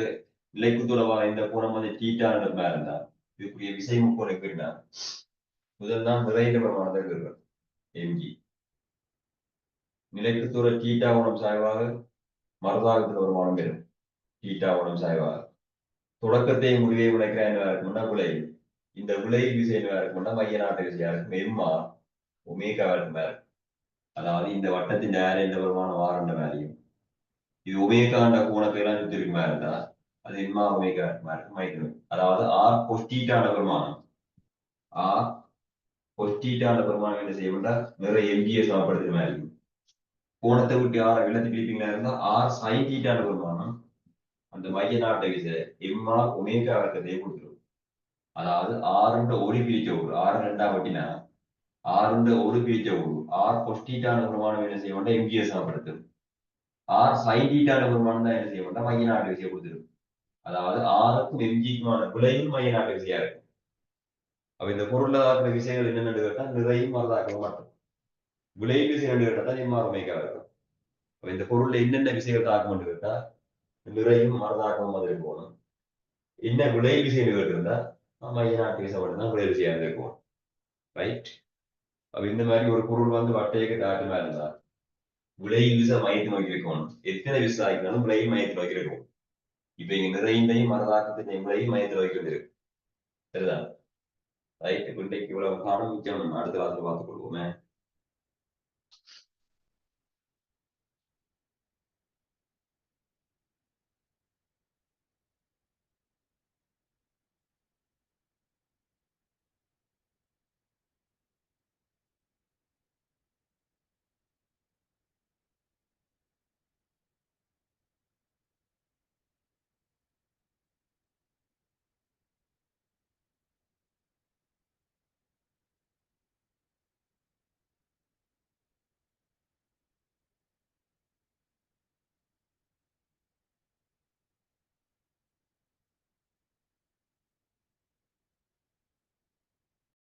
நிலைக்குத்துல வர இந்த கோணம் வந்து தீட்டான்ற மாதிரி இருந்தா இதுக்குரிய விசை முக்கோணம் எப்படின்னா முதல் தான் நிறைந்த பிரமாணத்தை இருக்கிறோம் எம்ஜி நிலைக்குத்தூர தீட்டா குணம் சாய்வாக மரதாகத்தில் வருமானம் பெறும். தீட்டா குணம் சாய்வாக தொடக்கத்தை முடிவை உழைக்கிற என்ன இருக்கும்னா விலை இந்த விலை விசை என்ன இருக்கும்னா மைய நாட்டு விசையா இருக்கும் எம்மா ஒமேகா இருக்கும். அதாவது இந்த வட்டத்தின் நேர இந்த வருமானம் ஆரண்ட வேலையும் இது ஒமேகாண்ட கோணத்தை எல்லாம் சுத்தி இருக்குமா இருந்தா அது எம்மா ஒமேகா இருக்கும். அதாவது ஆர் பொஸ்டீட்டான வருமானம் ஆர் பொஸ்டீட்டான வருமானம் என்ன செய்யணும்னா நிறைய எம்ஜிஎஸ் சமப்படுத்துற மாதிரி இருக்கும். கோணத்தை விட்டு ஆர் விளத்தி பிடிப்பீங்களா இருந்தா ஆர் சைன் தீட்டான வருமானம் அந்த மைய நாட்டை விசை எம்மா ஒமேகா வர்க்கத்தையே கொடுத்துரும். அதாவது ஆறுன்ற ஒரு பிரிச்ச ஊர் ஆறு ரெண்டா வட்டினா ஆறுன்ற ஒரு பிரிச்ச ஊர் ஆர் பொஸ்டீட்டான வருமானம் என்ன செய்ய வேண்டாம் எம்ஜிஎஸ் சமப்படுத்தும். ஆர் சைன் தீட்டான வருமானம் தான் என்ன செய்ய வேண்டாம் மைய நாட்டு விசையை கொடுத்துரும். அதாவது ஆறுக்கும் எம்ஜிக்குமான விலையும் மைய நாட்டு விசையா இருக்கும். அப்ப இந்த பொருளாதார விஷயங்கள் என்னென்னு கேட்டா நிறையும் மரதாக்க மாட்டோம். விலை விஷயம் கேட்டா தான் எம்ஆர் ஒமேகா இருக்கும். அப்ப இந்த பொருள்ல என்னென்ன விஷயங்கள் தாக்கம் கேட்டா நிறையும் மரதாக்கமும் மாதிரி போகணும். என்ன விலை விஷயம் கேட்டிருந்தா மைய நாட்டு விசை மட்டும்தான் விலை விஷயம் இருக்கும். ரைட். அப்ப இந்த மாதிரி ஒரு பொருள் வந்து வட்டையக்கு தாக்கமா இருந்தா விலை விசை மையத்தை நோக்கி இருக்கணும். எத்தனை விசை ஆகினாலும் விலையும் மையத்தை நோக்கி இருக்கும். இப்ப இங்க நிறைந்தையும் மரதாக்கத்தின் விலையும் மையத்தை நோக்கி இருக்கு. சரிதான். ரைட். இன்றைக்கு இவ்வளவு காலம் மிச்சம் அடுத்த வாரத்தில் பார்த்துக் கொள்வோமே.